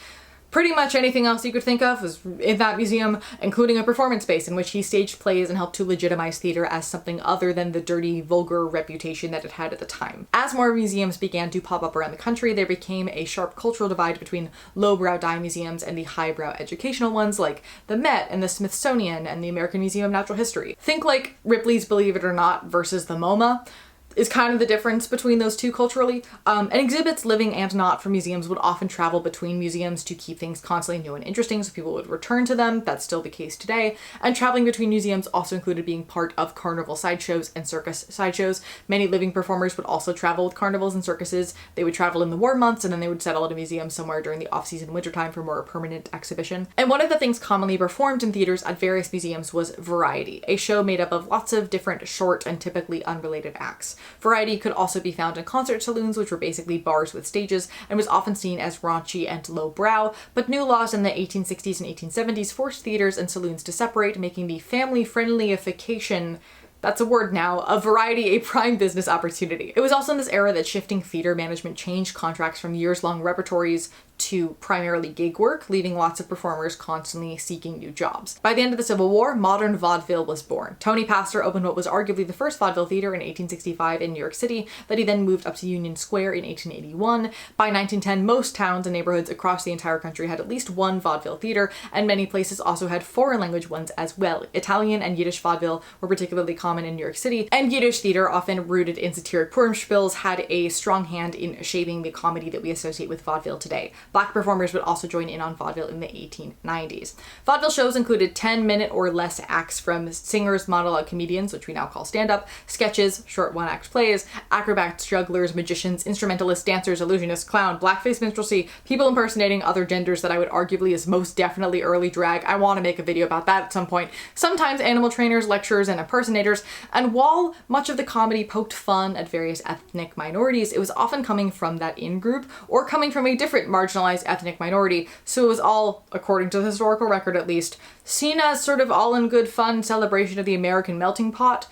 pretty much anything else you could think of was in that museum, including a performance space in which he staged plays and helped to legitimize theater as something other than the dirty, vulgar reputation that it had at the time. As more museums began to pop up around the country, there became a sharp cultural divide between lowbrow dime museums and the highbrow educational ones like the Met and the Smithsonian and the American Museum of Natural History. Think like Ripley's Believe It or Not versus the MoMA is kind of the difference between those two culturally. And exhibits, living and not, from museums would often travel between museums to keep things constantly new and interesting so people would return to them. That's still the case today. And traveling between museums also included being part of carnival sideshows and circus sideshows. Many living performers would also travel with carnivals and circuses. They would travel in the warm months and then they would settle at a museum somewhere during the off-season wintertime for more permanent exhibition. And one of the things commonly performed in theaters at various museums was variety, a show made up of lots of different short and typically unrelated acts. Variety could also be found in concert saloons, which were basically bars with stages, and was often seen as raunchy and lowbrow, but new laws in the 1860s and 1870s forced theaters and saloons to separate, making the family-friendlyification, that's a word now, of Variety a prime business opportunity. It was also in this era that shifting theater management changed contracts from years-long repertories to primarily gig work, leaving lots of performers constantly seeking new jobs. By the end of the Civil War, modern vaudeville was born. Tony Pastor opened what was arguably the first vaudeville theater in 1865 in New York City, that he then moved up to Union Square in 1881. By 1910, most towns and neighborhoods across the entire country had at least one vaudeville theater, and many places also had foreign language ones as well. Italian and Yiddish vaudeville were particularly common in New York City, and Yiddish theater, often rooted in satiric Purim-spiels, had a strong hand in shaping the comedy that we associate with vaudeville today. Black performers would also join in on vaudeville in the 1890s. Vaudeville shows included 10-minute or less acts from singers, monologue comedians, which we now call stand-up, sketches, short one-act plays, acrobats, jugglers, magicians, instrumentalists, dancers, illusionists, clown, blackface minstrelsy, people impersonating other genders that I would arguably is most definitely early drag. I want to make a video about that at some point. Sometimes animal trainers, lecturers, and impersonators. And while much of the comedy poked fun at various ethnic minorities, it was often coming from that in-group or coming from a different marginalized ethnic minority, so it was all, according to the historical record at least, seen as sort of all in good fun celebration of the American melting pot.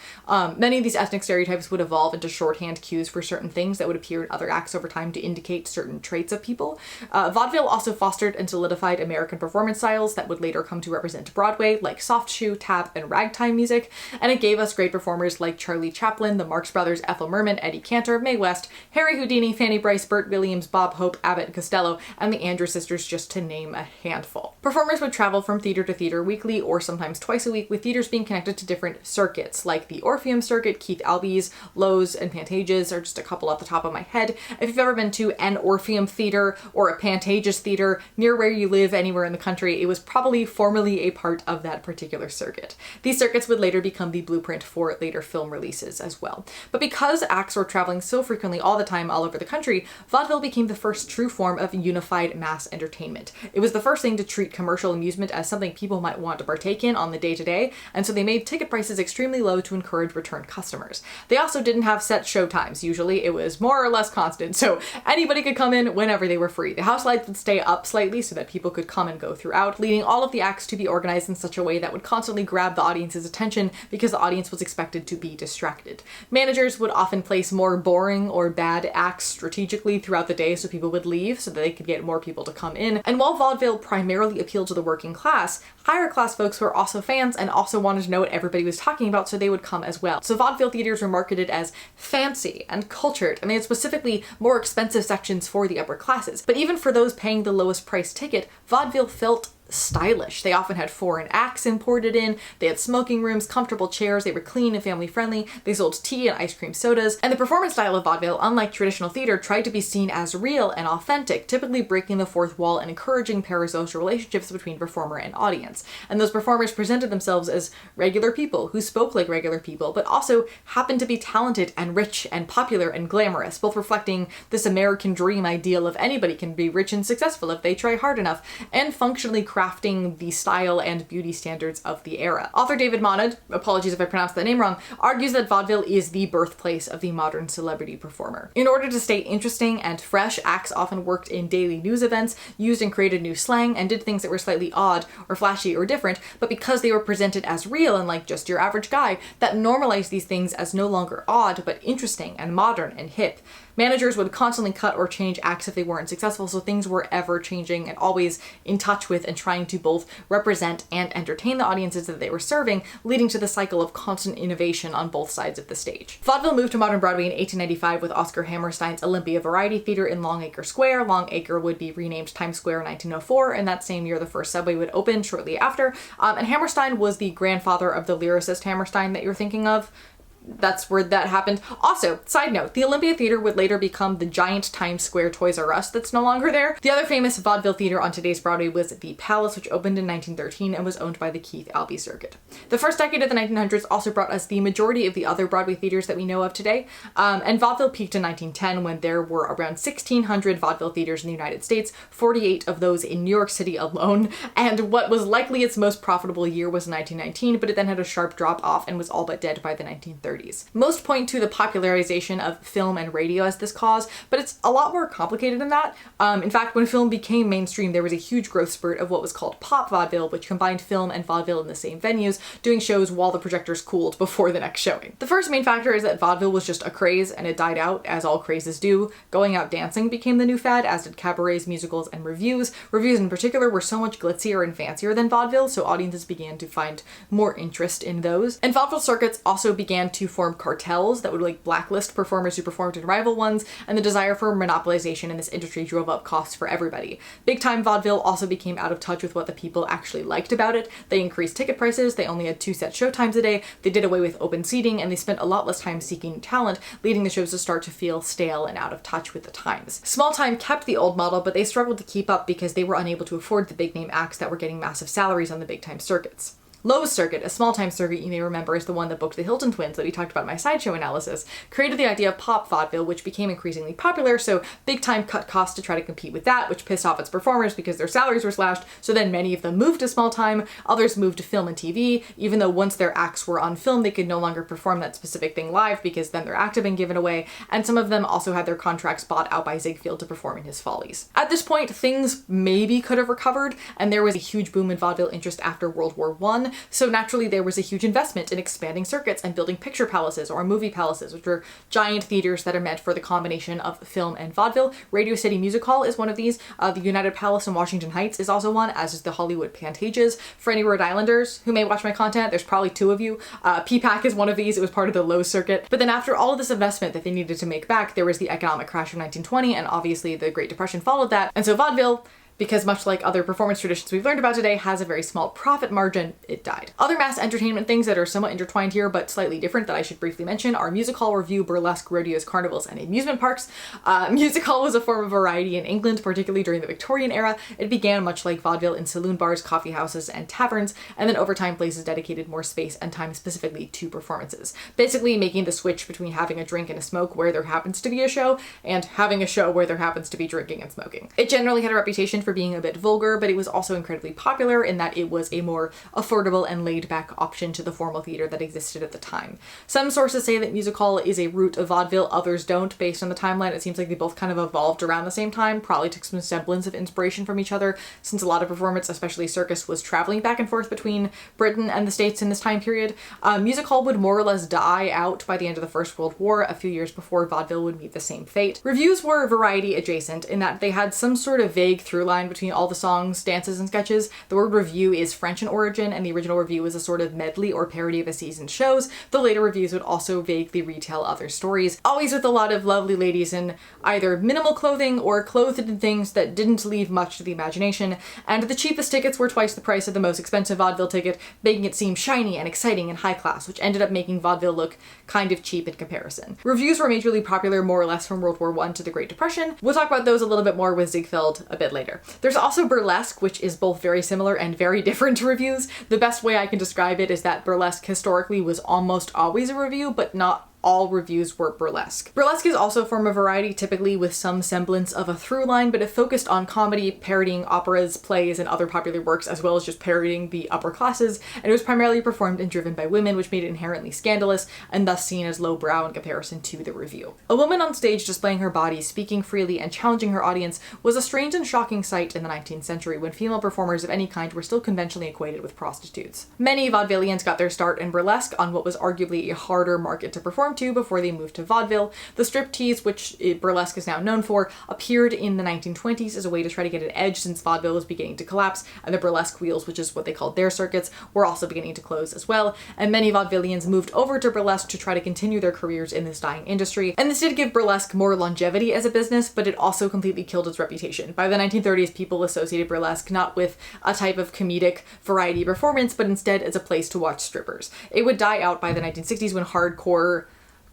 Many of these ethnic stereotypes would evolve into shorthand cues for certain things that would appear in other acts over time to indicate certain traits of people. Vaudeville also fostered and solidified American performance styles that would later come to represent Broadway, like soft shoe, tap, and ragtime music, and it gave us great performers like Charlie Chaplin, the Marx Brothers, Ethel Merman, Eddie Cantor, Mae West, Harry Houdini, Fanny Brice, Burt Williams, Bob Hope, Abbott and Costello, and the Andrews Sisters, just to name a handful. Performers would travel from theater to theater weekly or sometimes twice a week, with theaters being connected to different circuits, like the Orpheum Circuit. Keith Albee's, Lowe's, and Pantages are just a couple off the top of my head. If you've ever been to an Orpheum theater or a Pantages theater near where you live anywhere in the country, it was probably formerly a part of that particular circuit. These circuits would later become the blueprint for later film releases as well. But because acts were traveling so frequently all the time all over the country, vaudeville became the first true form of unified mass entertainment. It was the first thing to treat commercial amusement as something people might want to partake in on the day-to-day, and so they made ticket prices extremely low to encourage return customers. They also didn't have set show times. Usually it was more or less constant, so anybody could come in whenever they were free. The house lights would stay up slightly so that people could come and go throughout, leading all of the acts to be organized in such a way that would constantly grab the audience's attention because the audience was expected to be distracted. Managers would often place more boring or bad acts strategically throughout the day so people would leave so that they could get more people to come in. And while vaudeville primarily appealed to the working class, higher class folks were also fans and also wanted to know what everybody was talking about, so they would come as well. So vaudeville theaters were marketed as fancy and cultured, and they had specifically more expensive sections for the upper classes. But even for those paying the lowest price ticket, vaudeville felt stylish. They often had foreign acts imported in, they had smoking rooms, comfortable chairs, they were clean and family friendly, they sold tea and ice cream sodas, and the performance style of vaudeville, unlike traditional theater, tried to be seen as real and authentic, typically breaking the fourth wall and encouraging parasocial relationships between performer and audience. And those performers presented themselves as regular people who spoke like regular people, but also happened to be talented and rich and popular and glamorous, both reflecting this American dream ideal of anybody can be rich and successful if they try hard enough, and functionally crafting the style and beauty standards of the era. Author David Monad, apologies if I pronounced that name wrong, argues that vaudeville is the birthplace of the modern celebrity performer. In order to stay interesting and fresh, acts often worked in daily news events, used and created new slang, and did things that were slightly odd or flashy or different, but because they were presented as real and like just your average guy, that normalized these things as no longer odd, but interesting and modern and hip. Managers would constantly cut or change acts if they weren't successful, so things were ever changing and always in touch with and trying to both represent and entertain the audiences that they were serving, leading to the cycle of constant innovation on both sides of the stage. Vaudeville moved to modern Broadway in 1895 with Oscar Hammerstein's Olympia Variety Theater in Longacre Square. Longacre would be renamed Times Square in 1904, and that same year the first subway would open shortly after. And Hammerstein was the grandfather of the lyricist Hammerstein that you're thinking of. That's where that happened. Also, side note, the Olympia Theater would later become the giant Times Square Toys R Us that's no longer there. The other famous vaudeville theater on today's Broadway was the Palace, which opened in 1913 and was owned by the Keith Albee Circuit. The first decade of the 1900s also brought us the majority of the other Broadway theaters that we know of today, and vaudeville peaked in 1910 when there were around 1,600 vaudeville theaters in the United States, 48 of those in New York City alone, and what was likely its most profitable year was 1919, but it then had a sharp drop off and was all but dead by the 1930s. 1930s. Most point to the popularization of film and radio as this cause, but it's a lot more complicated than that. In fact, when film became mainstream, there was a huge growth spurt of what was called pop vaudeville, which combined film and vaudeville in the same venues, doing shows while the projectors cooled before the next showing. The first main factor is that vaudeville was just a craze, and it died out, as all crazes do. Going out dancing became the new fad, as did cabarets, musicals, and revues. Revues in particular were so much glitzier and fancier than vaudeville, so audiences began to find more interest in those. And vaudeville circuits also began to form cartels that would blacklist performers who performed in rival ones, and the desire for monopolization in this industry drove up costs for everybody. Big time vaudeville also became out of touch with what the people actually liked about it. They increased ticket prices, they only had 2 set show times a day, they did away with open seating, and they spent a lot less time seeking talent, leading the shows to start to feel stale and out of touch with the times. Small Time kept the old model, but they struggled to keep up because they were unable to afford the big name acts that were getting massive salaries on the big time circuits. Lowe's Circuit, a small-time circuit you may remember is the one that booked the Hilton Twins that we talked about in my sideshow analysis, created the idea of pop vaudeville, which became increasingly popular, so Big Time cut costs to try to compete with that, which pissed off its performers because their salaries were slashed, so then many of them moved to small time, others moved to film and TV, even though once their acts were on film, they could no longer perform that specific thing live because then their act had been given away, and some of them also had their contracts bought out by Ziegfeld to perform in his Follies. At this point, things maybe could have recovered, and there was a huge boom in vaudeville interest after World War I, so naturally there was a huge investment in expanding circuits and building picture palaces or movie palaces, which are giant theaters that are meant for the combination of film and vaudeville. Radio City Music Hall is one of these. The United Palace in Washington Heights is also one, as is the Hollywood Pantages. For any Rhode Islanders who may watch my content, there's probably 2 of you. PPAC is one of these. It was part of the Lowe's circuit. But then after all of this investment that they needed to make back, there was the economic crash of 1920, and obviously the Great Depression followed that. And so vaudeville, because much like other performance traditions we've learned about today, has a very small profit margin, it died. Other mass entertainment things that are somewhat intertwined here but slightly different that I should briefly mention are music hall, revue, burlesque, rodeos, carnivals, and amusement parks. Music hall was a form of variety in England, particularly during the Victorian era. It began much like vaudeville in saloon bars, coffee houses, and taverns, and then over time places dedicated more space and time specifically to performances. Basically making the switch between having a drink and a smoke where there happens to be a show, and having a show where there happens to be drinking and smoking. It generally had a reputation for being a bit vulgar, but it was also incredibly popular in that it was a more affordable and laid-back option to the formal theater that existed at the time. Some sources say that music hall is a root of vaudeville, others don't. Based on the timeline, it seems like they both kind of evolved around the same time, probably took some semblance of inspiration from each other, since a lot of performance, especially circus, was traveling back and forth between Britain and the States in this time period. Music hall would more or less die out by the end of the First World War, a few years before vaudeville would meet the same fate. Revues were variety adjacent in that they had some sort of vague through line between all the songs, dances, and sketches. The word revue is French in origin, and the original revue was a sort of medley or parody of a season's shows. The later revues would also vaguely retell other stories, always with a lot of lovely ladies in either minimal clothing or clothed in things that didn't leave much to the imagination, and the cheapest tickets were twice the price of the most expensive vaudeville ticket, making it seem shiny and exciting and high class, which ended up making vaudeville look kind of cheap in comparison. Revues were majorly popular more or less from World War I to the Great Depression. We'll talk about those a little bit more with Ziegfeld a bit later. There's also burlesque, which is both very similar and very different to revues. The best way I can describe it is that burlesque historically was almost always a revue, but not all revues were burlesque. Burlesque is also a form of variety, typically with some semblance of a through line, but it focused on comedy, parodying operas, plays, and other popular works, as well as just parodying the upper classes, and it was primarily performed and driven by women, which made it inherently scandalous, and thus seen as lowbrow in comparison to the revue. A woman on stage displaying her body, speaking freely, and challenging her audience was a strange and shocking sight in the 19th century, when female performers of any kind were still conventionally equated with prostitutes. Many vaudevillians got their start in burlesque on what was arguably a harder market to perform to before they moved to vaudeville. The striptease, which burlesque is now known for, appeared in the 1920s as a way to try to get an edge since vaudeville was beginning to collapse, and the burlesque wheels, which is what they called their circuits, were also beginning to close as well, and many vaudevillians moved over to burlesque to try to continue their careers in this dying industry. And this did give burlesque more longevity as a business, but it also completely killed its reputation. By the 1930s, people associated burlesque not with a type of comedic variety performance, but instead as a place to watch strippers. It would die out by the 1960s when hardcore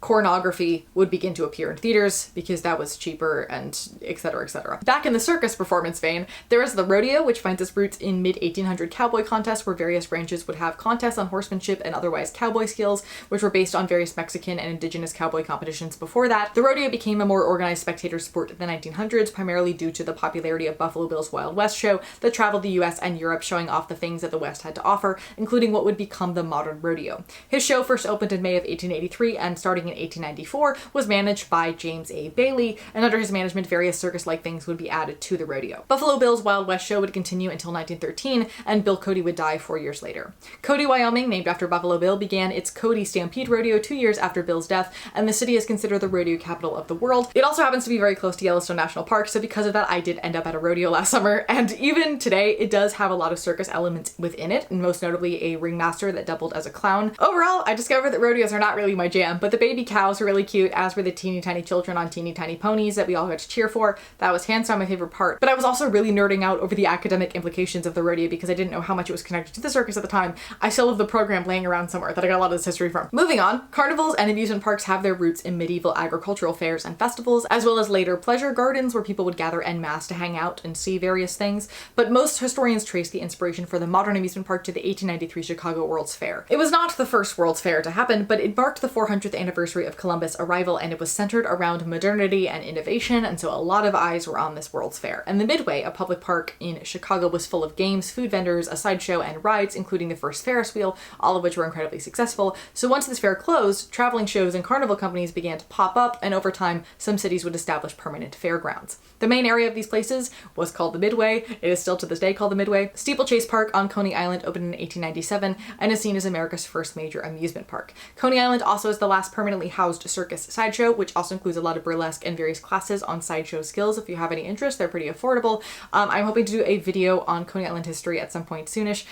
Choreography would begin to appear in theaters because that was cheaper, and etc., etc. Back in the circus performance vein, there is the rodeo, which finds its roots in mid-1800 cowboy contests where various branches would have contests on horsemanship and otherwise cowboy skills, which were based on various Mexican and indigenous cowboy competitions before that. The rodeo became a more organized spectator sport in the 1900s, primarily due to the popularity of Buffalo Bill's Wild West show that traveled the US and Europe, showing off the things that the West had to offer, including what would become the modern rodeo. His show first opened in May of 1883 and starting in 1894 was managed by James A. Bailey, and under his management various circus-like things would be added to the rodeo. Buffalo Bill's Wild West show would continue until 1913, and Bill Cody would die 4 years later. Cody, Wyoming, named after Buffalo Bill, began its Cody Stampede Rodeo 2 years after Bill's death, and the city is considered the rodeo capital of the world. It also happens to be very close to Yellowstone National Park, so because of that I did end up at a rodeo last summer, and even today it does have a lot of circus elements within it, and most notably a ringmaster that doubled as a clown. Overall, I discovered that rodeos are not really my jam, but the baby cows were really cute, as were the teeny tiny children on teeny tiny ponies that we all got to cheer for. That was hands down my favorite part. But I was also really nerding out over the academic implications of the rodeo because I didn't know how much it was connected to the circus at the time. I still have the program laying around somewhere that I got a lot of this history from. Moving on, carnivals and amusement parks have their roots in medieval agricultural fairs and festivals, as well as later pleasure gardens where people would gather en masse to hang out and see various things. But most historians trace the inspiration for the modern amusement park to the 1893 Chicago World's Fair. It was not the first World's Fair to happen, but it marked the 400th anniversary of Columbus' arrival, and it was centered around modernity and innovation, and so a lot of eyes were on this World's Fair. And the Midway, a public park in Chicago, was full of games, food vendors, a sideshow, and rides, including the first Ferris wheel, all of which were incredibly successful. So once this fair closed, traveling shows and carnival companies began to pop up, and over time, some cities would establish permanent fairgrounds. The main area of these places was called the Midway. It is still to this day called the Midway. Steeplechase Park on Coney Island opened in 1897 and is seen as America's first major amusement park. Coney Island also is the last permanently housed circus sideshow, which also includes a lot of burlesque and various classes on sideshow skills. If you have any interest, they're pretty affordable. I'm hoping to do a video on Coney Island history at some point soonish,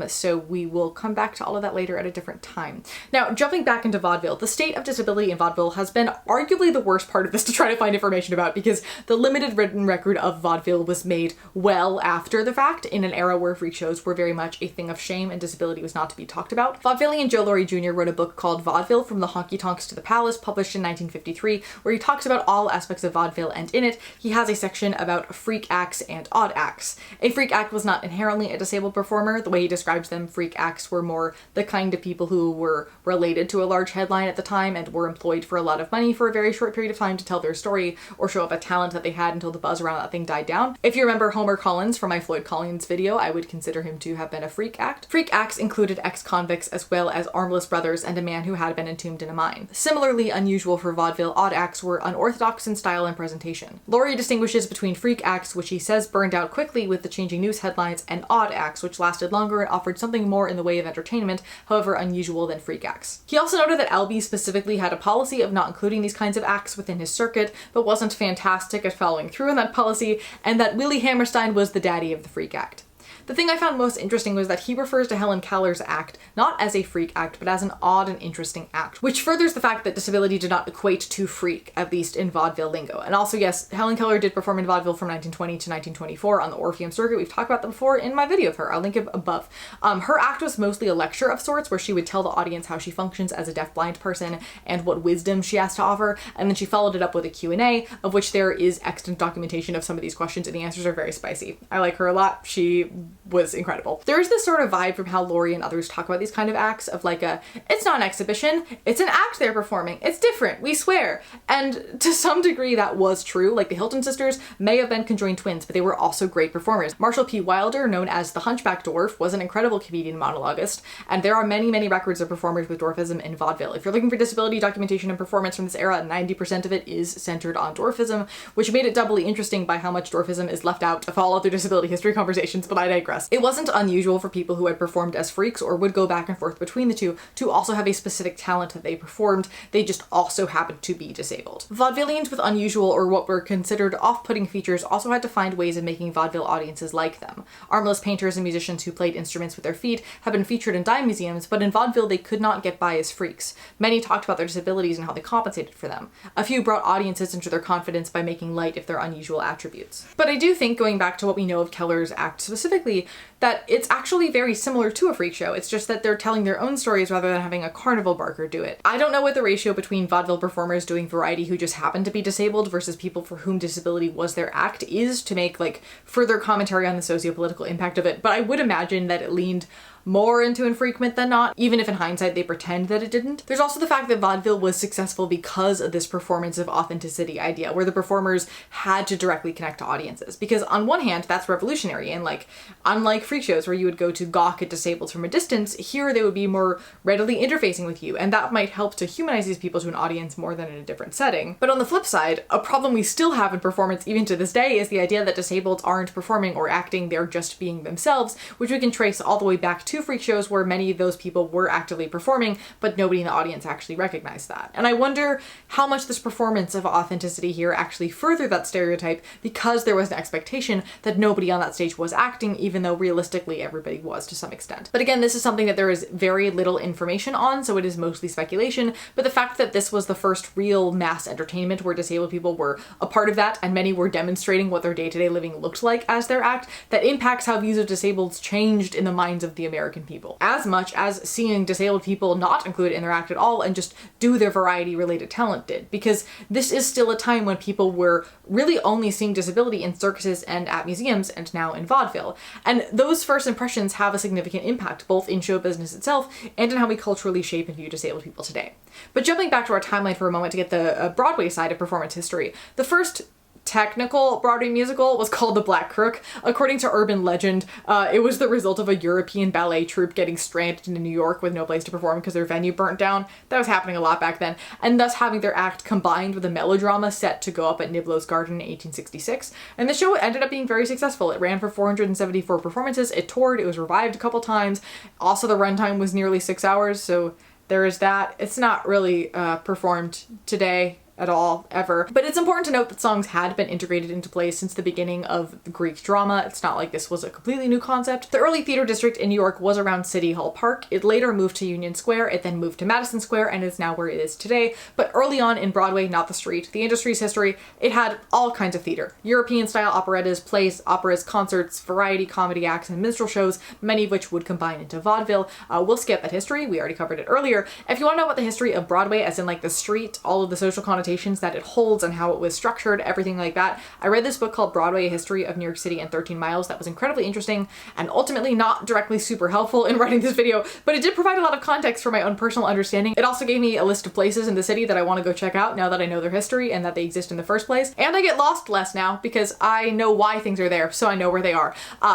so we will come back to all of that later at a different time. Now, jumping back into vaudeville, the state of disability in vaudeville has been arguably the worst part of this to try to find information about, because the limited written record of vaudeville was made well after the fact, in an era where freak shows were very much a thing of shame and disability was not to be talked about. Vaudevillian Joe Laurie Jr. wrote a book called Vaudeville: From the Honky Tonks to the Palace, published in 1953, where he talks about all aspects of vaudeville, and in it, he has a section about freak acts and odd acts. A freak act was not inherently a disabled performer. The way he describes them, freak acts were more the kind of people who were related to a large headline at the time and were employed for a lot of money for a very short period of time to tell their story or show off a talent that they had until the buzz around that thing died down. If you remember Homer Collins from my Floyd Collins video, I would consider him to have been a freak act. Freak acts included ex-convicts as well as armless brothers and a man who had been entombed in a mine. Similarly unusual for vaudeville, odd acts were unorthodox in style and presentation. Laurie distinguishes between freak acts, which he says burned out quickly with the changing news headlines, and odd acts, which lasted longer and offered something more in the way of entertainment, however unusual than freak acts. He also noted that Albee specifically had a policy of not including these kinds of acts within his circuit, but wasn't fantastic at following through on that policy, and that Willie Hammerstein was the daddy of the freak act. The thing I found most interesting was that he refers to Helen Keller's act not as a freak act, but as an odd and interesting act, which furthers the fact that disability did not equate to freak, at least in vaudeville lingo. And also, yes, Helen Keller did perform in vaudeville from 1920 to 1924 on the Orpheum circuit. We've talked about that before in my video of her. I'll link it above. Her act was mostly a lecture of sorts, where she would tell the audience how she functions as a deaf-blind person and what wisdom she has to offer, and then she followed it up with a Q&A, of which there is extant documentation of some of these questions, and the answers are very spicy. I like her a lot. She was incredible. There is this sort of vibe from how Laurie and others talk about these kind of acts of like it's not an exhibition, it's an act they're performing, it's different, we swear. And to some degree that was true. Like the Hilton sisters may have been conjoined twins, but they were also great performers. Marshall P. Wilder, known as the Hunchback Dwarf, was an incredible comedian monologuist, and there are many, many records of performers with dwarfism in vaudeville. If you're looking for disability documentation and performance from this era, 90% of it is centered on dwarfism, which made it doubly interesting by how much dwarfism is left out of all other disability history conversations, but I digress. It wasn't unusual for people who had performed as freaks or would go back and forth between the two to also have a specific talent that they performed. They just also happened to be disabled. Vaudevillians with unusual or what were considered off-putting features also had to find ways of making vaudeville audiences like them. Armless painters and musicians who played instruments with their feet have been featured in dime museums, but in vaudeville they could not get by as freaks. Many talked about their disabilities and how they compensated for them. A few brought audiences into their confidence by making light of their unusual attributes. But I do think, going back to what we know of Keller's act specifically, that it's actually very similar to a freak show. It's just that they're telling their own stories rather than having a carnival barker do it. I don't know what the ratio between vaudeville performers doing variety who just happen to be disabled versus people for whom disability was their act is to make like further commentary on the socio-political impact of it, but I would imagine that it leaned more into infrequent than not, even if in hindsight they pretend that it didn't. There's also the fact that vaudeville was successful because of this performance of authenticity idea, where the performers had to directly connect to audiences. Because on one hand, that's revolutionary, and like, unlike freak shows where you would go to gawk at disabled from a distance, here they would be more readily interfacing with you, and that might help to humanize these people to an audience more than in a different setting. But on the flip side, a problem we still have in performance even to this day is the idea that disabled aren't performing or acting, they're just being themselves, which we can trace all the way back to freak shows where many of those people were actively performing, but nobody in the audience actually recognized that. And I wonder how much this performance of authenticity here actually furthered that stereotype because there was an expectation that nobody on that stage was acting, even though realistically everybody was to some extent. But again, this is something that there is very little information on, so it is mostly speculation, but the fact that this was the first real mass entertainment where disabled people were a part of that, and many were demonstrating what their day-to-day living looked like as their act, that impacts how views of disabled changed in the minds of the American people, as much as seeing disabled people not included in their act at all and just do their variety-related talent did. Because this is still a time when people were really only seeing disability in circuses and at museums, and now in vaudeville. And those first impressions have a significant impact, both in show business itself and in how we culturally shape and view disabled people today. But jumping back to our timeline for a moment to get the Broadway side of performance history, the first technical Broadway musical was called The Black Crook. According to urban legend, it was the result of a European ballet troupe getting stranded in New York with no place to perform because their venue burnt down. That was happening a lot back then, and thus having their act combined with a melodrama set to go up at Niblo's Garden in 1866. And the show ended up being very successful. It ran for 474 performances, it toured, it was revived a couple times. Also, the runtime was nearly 6 hours, so there is that. It's not really performed today at all, ever. But it's important to note that songs had been integrated into plays since the beginning of the Greek drama. It's not like this was a completely new concept. The early theater district in New York was around City Hall Park. It later moved to Union Square, it then moved to Madison Square, and is now where it is today. But early on in Broadway, not the street, the industry's history, it had all kinds of theater. European-style operettas, plays, operas, concerts, variety comedy acts, and minstrel shows, many of which would combine into vaudeville. We'll skip that history, we already covered it earlier. If you want to know about the history of Broadway, as in like the street, all of the social connotations that it holds and how it was structured, everything like that, I read this book called Broadway: A History of New York City in 13 Miles that was incredibly interesting and ultimately not directly super helpful in writing this video, but it did provide a lot of context for my own personal understanding. It also gave me a list of places in the city that I want to go check out now that I know their history and that they exist in the first place. And I get lost less now because I know why things are there, so I know where they are.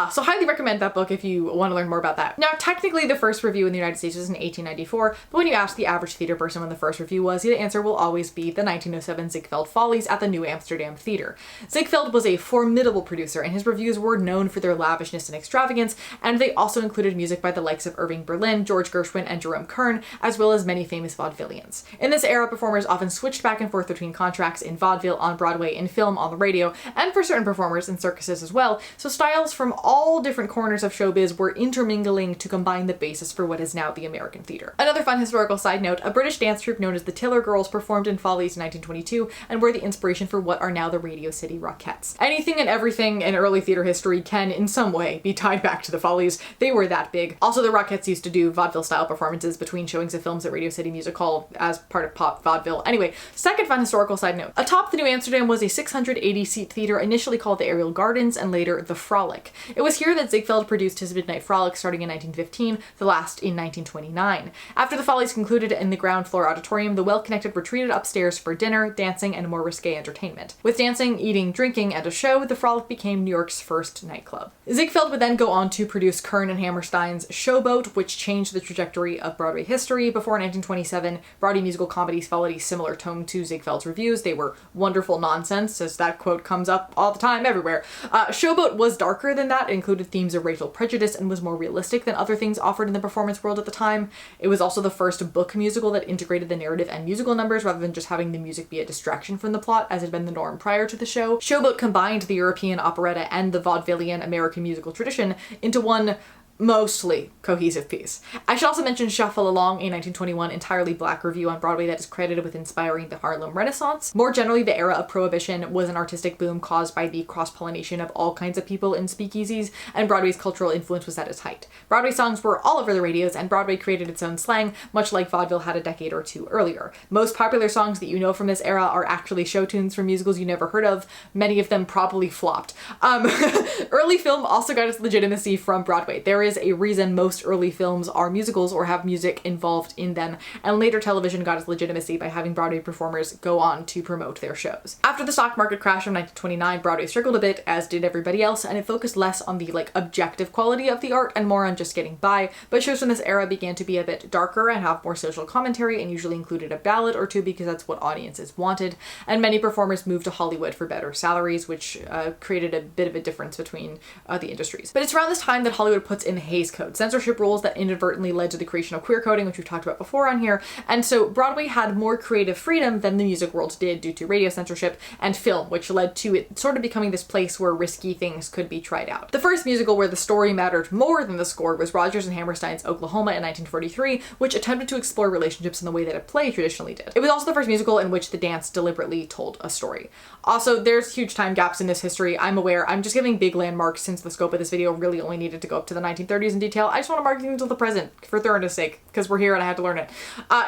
So highly recommend that book if you want to learn more about that. Now, technically the first review in the United States was in 1894, but when you ask the average theater person when the first review was, the answer will always be the 1907 Ziegfeld Follies at the New Amsterdam Theater. Ziegfeld was a formidable producer, and his reviews were known for their lavishness and extravagance, and they also included music by the likes of Irving Berlin, George Gershwin, and Jerome Kern, as well as many famous vaudevillians. In this era, performers often switched back and forth between contracts in vaudeville, on Broadway, in film, on the radio, and for certain performers in circuses as well, so styles from all different corners of showbiz were intermingling to combine the basis for what is now the American theater. Another fun historical side note, a British dance troupe known as the Tiller Girls performed in Follies in 1922, and were the inspiration for what are now the Radio City Rockettes. Anything and everything in early theater history can, in some way, be tied back to the Follies. They were that big. Also, the Rockettes used to do vaudeville-style performances between showings of films at Radio City Music Hall as part of pop vaudeville. Anyway, second fun historical side note. Atop the New Amsterdam was a 680-seat theater initially called the Ariel Gardens and later the Frolic. It was here that Ziegfeld produced his Midnight Frolic starting in 1915, the last in 1929. After the Follies concluded in the ground floor auditorium, the well-connected retreated upstairs for dinner, dancing, and more risque entertainment. With dancing, eating, drinking, and a show, the Frolic became New York's first nightclub. Ziegfeld would then go on to produce Kern and Hammerstein's Showboat, which changed the trajectory of Broadway history. Before 1927, Broadway musical comedies followed a similar tone to Ziegfeld's reviews. They were wonderful nonsense, as that quote comes up all the time everywhere. Showboat was darker than that. It included themes of racial prejudice and was more realistic than other things offered in the performance world at the time. It was also the first book musical that integrated the narrative and musical numbers rather than just having the music be a distraction from the plot, as had been the norm prior to the show. Showboat combined the European operetta and the vaudevillian American musical tradition into one mostly cohesive piece. I should also mention Shuffle Along, a 1921 entirely black revue on Broadway that is credited with inspiring the Harlem Renaissance. More generally, the era of Prohibition was an artistic boom caused by the cross-pollination of all kinds of people in speakeasies, and Broadway's cultural influence was at its height. Broadway songs were all over the radios, and Broadway created its own slang, much like vaudeville had a decade or two earlier. Most popular songs that you know from this era are actually show tunes from musicals you never heard of. Many of them probably flopped. Early film also got its legitimacy from Broadway. There is a reason most early films are musicals or have music involved in them, and later television got its legitimacy by having Broadway performers go on to promote their shows. After the stock market crash of 1929, Broadway struggled a bit, as did everybody else, and it focused less on the objective quality of the art and more on just getting by, but shows from this era began to be a bit darker and have more social commentary and usually included a ballad or two because that's what audiences wanted, and many performers moved to Hollywood for better salaries, which created a bit of a difference between the industries. But it's around this time that Hollywood puts in the Hays Code, censorship rules that inadvertently led to the creation of queer coding, which we've talked about before on here, and so Broadway had more creative freedom than the music world did due to radio censorship and film, which led to it sort of becoming this place where risky things could be tried out. The first musical where the story mattered more than the score was Rodgers and Hammerstein's Oklahoma in 1943, which attempted to explore relationships in the way that a play traditionally did. It was also the first musical in which the dance deliberately told a story. Also, there's huge time gaps in this history. I'm aware. I'm just giving big landmarks since the scope of this video really only needed to go up to the 1930s in detail. I just want to mark things until the present for thoroughness sake, because we're here and I had to learn it.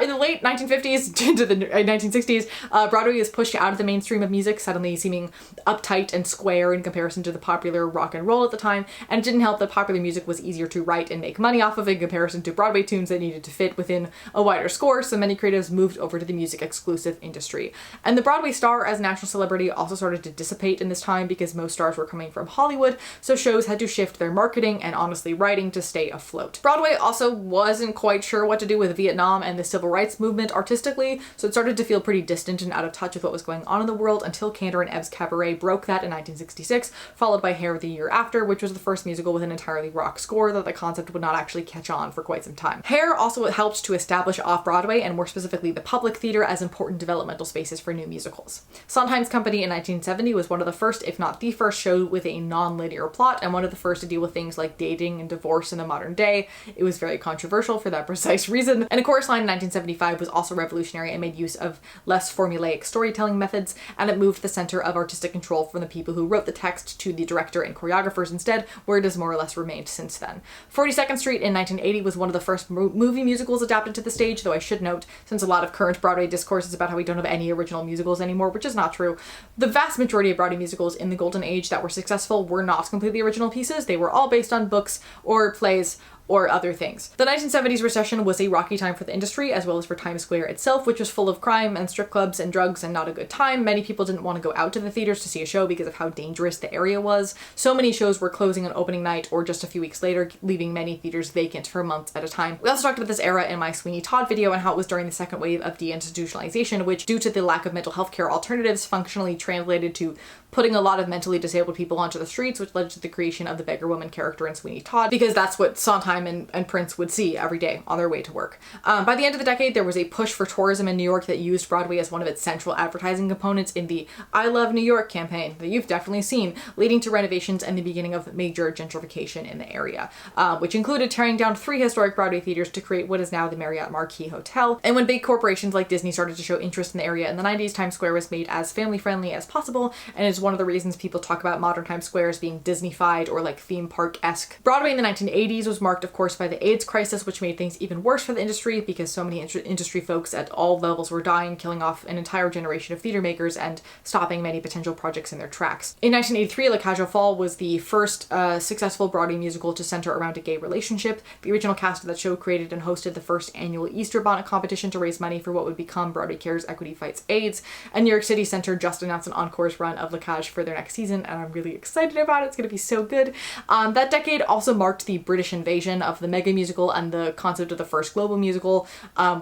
In the late 1950s into the 1960s, Broadway was pushed out of the mainstream of music, suddenly seeming uptight and square in comparison to the popular rock and roll at the time, and it didn't help that popular music was easier to write and make money off of in comparison to Broadway tunes that needed to fit within a wider score, so many creatives moved over to the music exclusive industry. And the Broadway star as national celebrity also started to dissipate in this time because most stars were coming from Hollywood, so shows had to shift their marketing and honestly writing to stay afloat. Broadway also wasn't quite sure what to do with Vietnam and the civil rights movement artistically, so it started to feel pretty distant and out of touch with what was going on in the world until Kander and Ebb's Cabaret broke that in 1966, followed by Hair the year after, which was the first musical with an entirely rock score that the concept would not actually catch on for quite some time. Hair also helped to establish off-Broadway, and more specifically the public theater, as important developmental spaces for new musicals. Sondheim's Company in 1970 was one of the first, if not the first, show with a non-linear plot, and one of the first to deal with things like dating and divorce in the modern day. It was very controversial for that precise reason. And A Chorus Line in 1975 was also revolutionary and made use of less formulaic storytelling methods, and it moved the center of artistic control from the people who wrote the text to the director and choreographers instead, where it has more or less remained since then. 42nd Street in 1980 was one of the first movie musicals adapted to the stage, though I should note, since a lot of current Broadway discourse is about how we don't have any original musicals anymore, which is not true. The vast majority of Broadway musicals in the Golden Age that were successful were not completely original pieces. They were all based on books or plays or other things. The 1970s recession was a rocky time for the industry, as well as for Times Square itself, which was full of crime and strip clubs and drugs and not a good time. Many people didn't want to go out to the theaters to see a show because of how dangerous the area was. So many shows were closing on opening night or just a few weeks later, leaving many theaters vacant for months at a time. We also talked about this era in my Sweeney Todd video and how it was during the second wave of deinstitutionalization, which, due to the lack of mental health care alternatives, functionally translated to putting a lot of mentally disabled people onto the streets, which led to the creation of the beggar woman character in Sweeney Todd, because that's what Sondheim and Prince would see every day on their way to work. By the end of the decade, there was a push for tourism in New York that used Broadway as one of its central advertising components in the I Love New York campaign that you've definitely seen, leading to renovations and the beginning of major gentrification in the area, which included tearing down 3 historic Broadway theaters to create what is now the Marriott Marquis Hotel. And when big corporations like Disney started to show interest in the area in the 90s, Times Square was made as family-friendly as possible, and is one of the reasons people talk about modern Times Square as being Disney-fied or like theme park-esque. Broadway in the 1980s was marked, of course, by the AIDS crisis, which made things even worse for the industry because so many industry folks at all levels were dying, killing off an entire generation of theater makers and stopping many potential projects in their tracks. In 1983, La Cage aux Folles was the first successful Broadway musical to center around a gay relationship. The original cast of that show created and hosted the first annual Easter bonnet competition to raise money for what would become Broadway Cares Equity Fights AIDS, and New York City Center just announced an encore's run of La Cage for their next season, and I'm really excited about it. It's gonna be so good. That decade also marked the British invasion of the mega musical and the concept of the first global musical,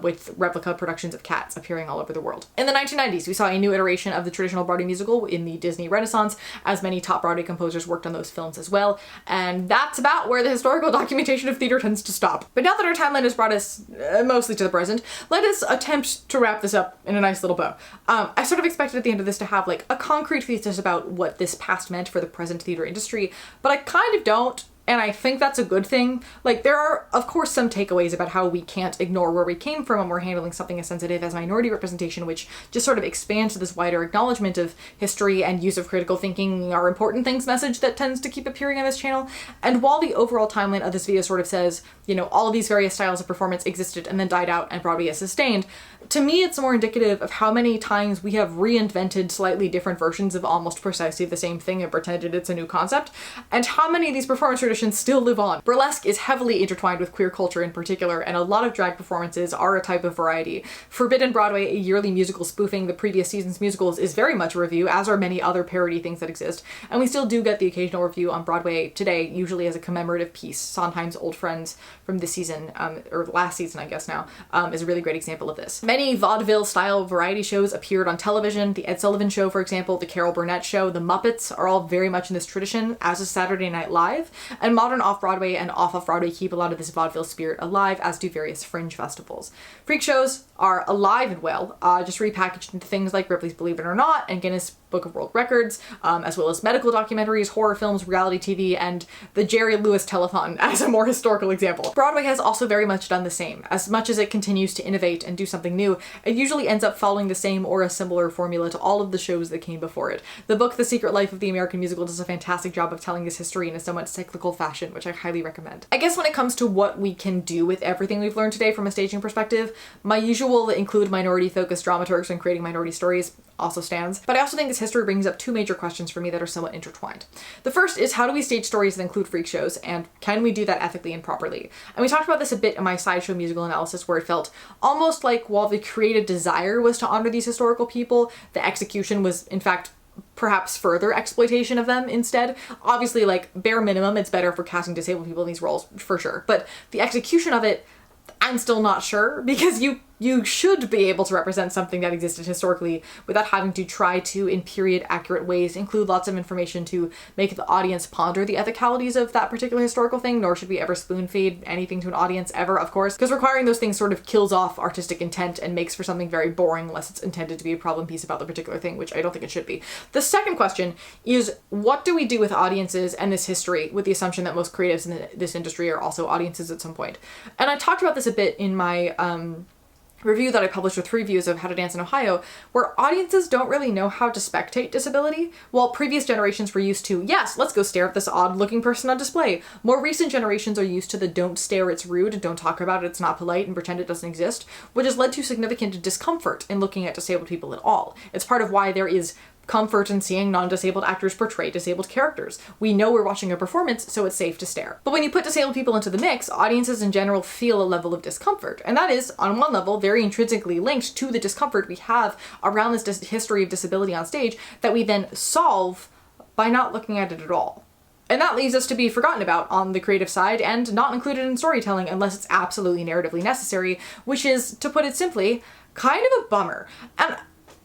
with replica productions of Cats appearing all over the world. In the 1990s, we saw a new iteration of the traditional Broadway musical in the Disney Renaissance, as many top Broadway composers worked on those films as well, and that's about where the historical documentation of theater tends to stop. But now that our timeline has brought us mostly to the present, let us attempt to wrap this up in a nice little bow. I sort of expected at the end of this to have like a concrete thesis about what this past meant for the present theater industry, but I kind of don't. And I think that's a good thing. Like, there are, of course, some takeaways about how we can't ignore where we came from when we're handling something as sensitive as minority representation, which just sort of expands to this wider acknowledgement of history and use of critical thinking are important things message that tends to keep appearing on this channel. And while the overall timeline of this video sort of says, you know, all of these various styles of performance existed and then died out and Broadway has sustained, to me it's more indicative of how many times we have reinvented slightly different versions of almost precisely the same thing and pretended it's a new concept, and how many of these performance traditions still live on. Burlesque is heavily intertwined with queer culture in particular, and a lot of drag performances are a type of variety. Forbidden Broadway, a yearly musical spoofing the previous season's musicals, is very much a review, as are many other parody things that exist, and we still do get the occasional review on Broadway today, usually as a commemorative piece. Sondheim's Old Friends from this season, or last season I guess now, is a really great example of this. Many vaudeville-style variety shows appeared on television. The Ed Sullivan Show, for example, the Carol Burnett Show, the Muppets are all very much in this tradition, as is Saturday Night Live, and modern off-Broadway and off-Broadway keep a lot of this vaudeville spirit alive, as do various fringe festivals. Freak shows are alive and well, just repackaged into things like Ripley's Believe It or Not and Guinness Book of World Records, as well as medical documentaries, horror films, reality TV, and the Jerry Lewis Telethon as a more historical example. Broadway has also very much done the same. As much as it continues to innovate and do something new, it usually ends up following the same or a similar formula to all of the shows that came before it. The book The Secret Life of the American Musical does a fantastic job of telling this history in a somewhat cyclical fashion, which I highly recommend. I guess when it comes to what we can do with everything we've learned today from a staging perspective, my usual include minority-focused dramaturgs and creating minority stories also stands, but I also think this history brings up two major questions for me that are somewhat intertwined. The first is, how do we stage stories that include freak shows, and can we do that ethically and properly? And we talked about this a bit in my Sideshow musical analysis, where it felt almost like while the creative desire was to honor these historical people, the execution was in fact perhaps further exploitation of them instead. Obviously, like, bare minimum, it's better for casting disabled people in these roles, for sure, but the execution of it, I'm still not sure, because you should be able to represent something that existed historically without having to try to, in period accurate ways, include lots of information to make the audience ponder the ethicalities of that particular historical thing, nor should we ever spoon feed anything to an audience ever, of course, because requiring those things sort of kills off artistic intent and makes for something very boring unless it's intended to be a problem piece about the particular thing, which I don't think it should be. The second question is, what do we do with audiences and this history, with the assumption that most creatives in this industry are also audiences at some point? And I talked about this a bit in my review that I published with 3 reviews of How to Dance in Ohio, where audiences don't really know how to spectate disability. While previous generations were used to, yes, let's go stare at this odd-looking person on display, more recent generations are used to the don't stare, it's rude, and don't talk about it, it's not polite, and pretend it doesn't exist, which has led to significant discomfort in looking at disabled people at all. It's part of why there is comfort in seeing non-disabled actors portray disabled characters. We know we're watching a performance, so it's safe to stare. But when you put disabled people into the mix, audiences in general feel a level of discomfort. And that is, on one level, very intrinsically linked to the discomfort we have around this history of disability on stage that we then solve by not looking at it at all. And that leaves us to be forgotten about on the creative side and not included in storytelling unless it's absolutely narratively necessary, which is, to put it simply, kind of a bummer. And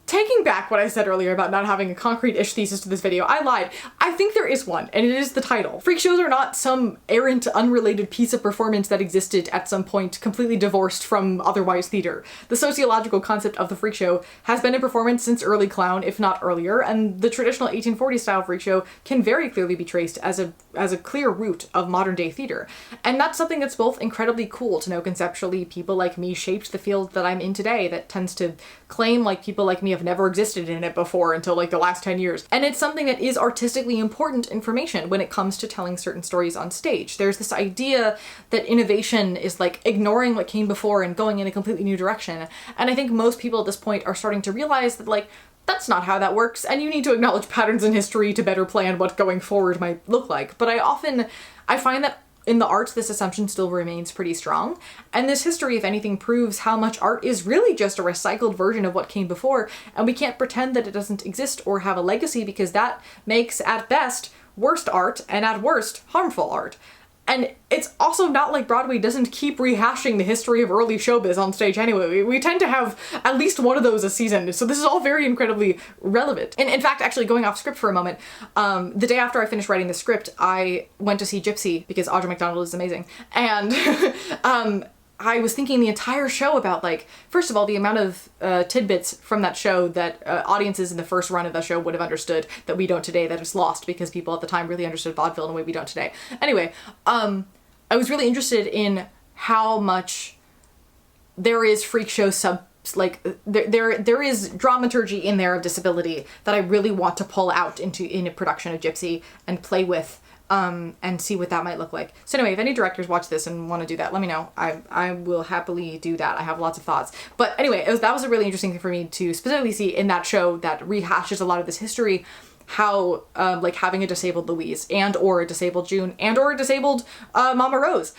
taking back what I said earlier about not having a concrete-ish thesis to this video, I lied. I think there is one, and it is the title. Freak shows are not some errant, unrelated piece of performance that existed at some point completely divorced from otherwise theater. The sociological concept of the freak show has been in performance since early clown, if not earlier, and the traditional 1840s style freak show can very clearly be traced as a clear root of modern-day theater. And that's something that's both incredibly cool to know conceptually people like me shaped the field that I'm in today that tends to claim like people like me have never existed in it before until like the last 10 years. And it's something that is artistically important information when it comes to telling certain stories on stage. There's this idea that innovation is like ignoring what came before and going in a completely new direction. And I think most people at this point are starting to realize that like, that's not how that works, and you need to acknowledge patterns in history to better plan what going forward might look like. But I find that in the arts, this assumption still remains pretty strong, and this history, if anything, proves how much art is really just a recycled version of what came before, and we can't pretend that it doesn't exist or have a legacy, because that makes, at best, worst art, and at worst, harmful art. And it's also not like Broadway doesn't keep rehashing the history of early showbiz on stage anyway. We tend to have at least one of those a season, so this is all very incredibly relevant. And in fact, actually going off script for a moment, the day after I finished writing the script, I went to see Gypsy because Audra McDonald is amazing. And I was thinking the entire show about, like, first of all, the amount of tidbits from that show that audiences in the first run of that show would have understood that we don't today, that is lost because people at the time really understood vaudeville in a way we don't today. Anyway, I was really interested in how much there is freak show there is dramaturgy in there of disability that I really want to pull out in a production of Gypsy and play with, and see what that might look like. So anyway, if any directors watch this and want to do that, let me know. I will happily do that. I have lots of thoughts. But anyway, that was a really interesting thing for me to specifically see in that show that rehashes a lot of this history, how like having a disabled Louise and or a disabled June and or a disabled Mama Rose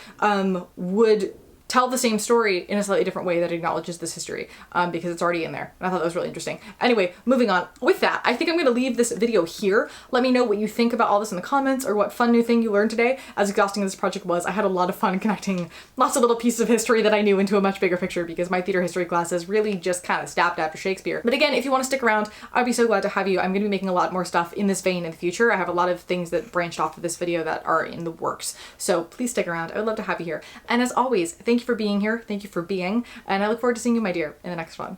would tell the same story in a slightly different way that acknowledges this history, because it's already in there. And I thought that was really interesting. Anyway, moving on. With that, I think I'm going to leave this video here. Let me know what you think about all this in the comments, or what fun new thing you learned today. As exhausting as this project was, I had a lot of fun connecting lots of little pieces of history that I knew into a much bigger picture, because my theater history classes really just kind of stopped after Shakespeare. But again, if you want to stick around, I'd be so glad to have you. I'm going to be making a lot more stuff in this vein in the future. I have a lot of things that branched off of this video that are in the works. So please stick around. I would love to have you here. And as always, thank you for being here. Thank you for being, and I look forward to seeing you, my dear, in the next one.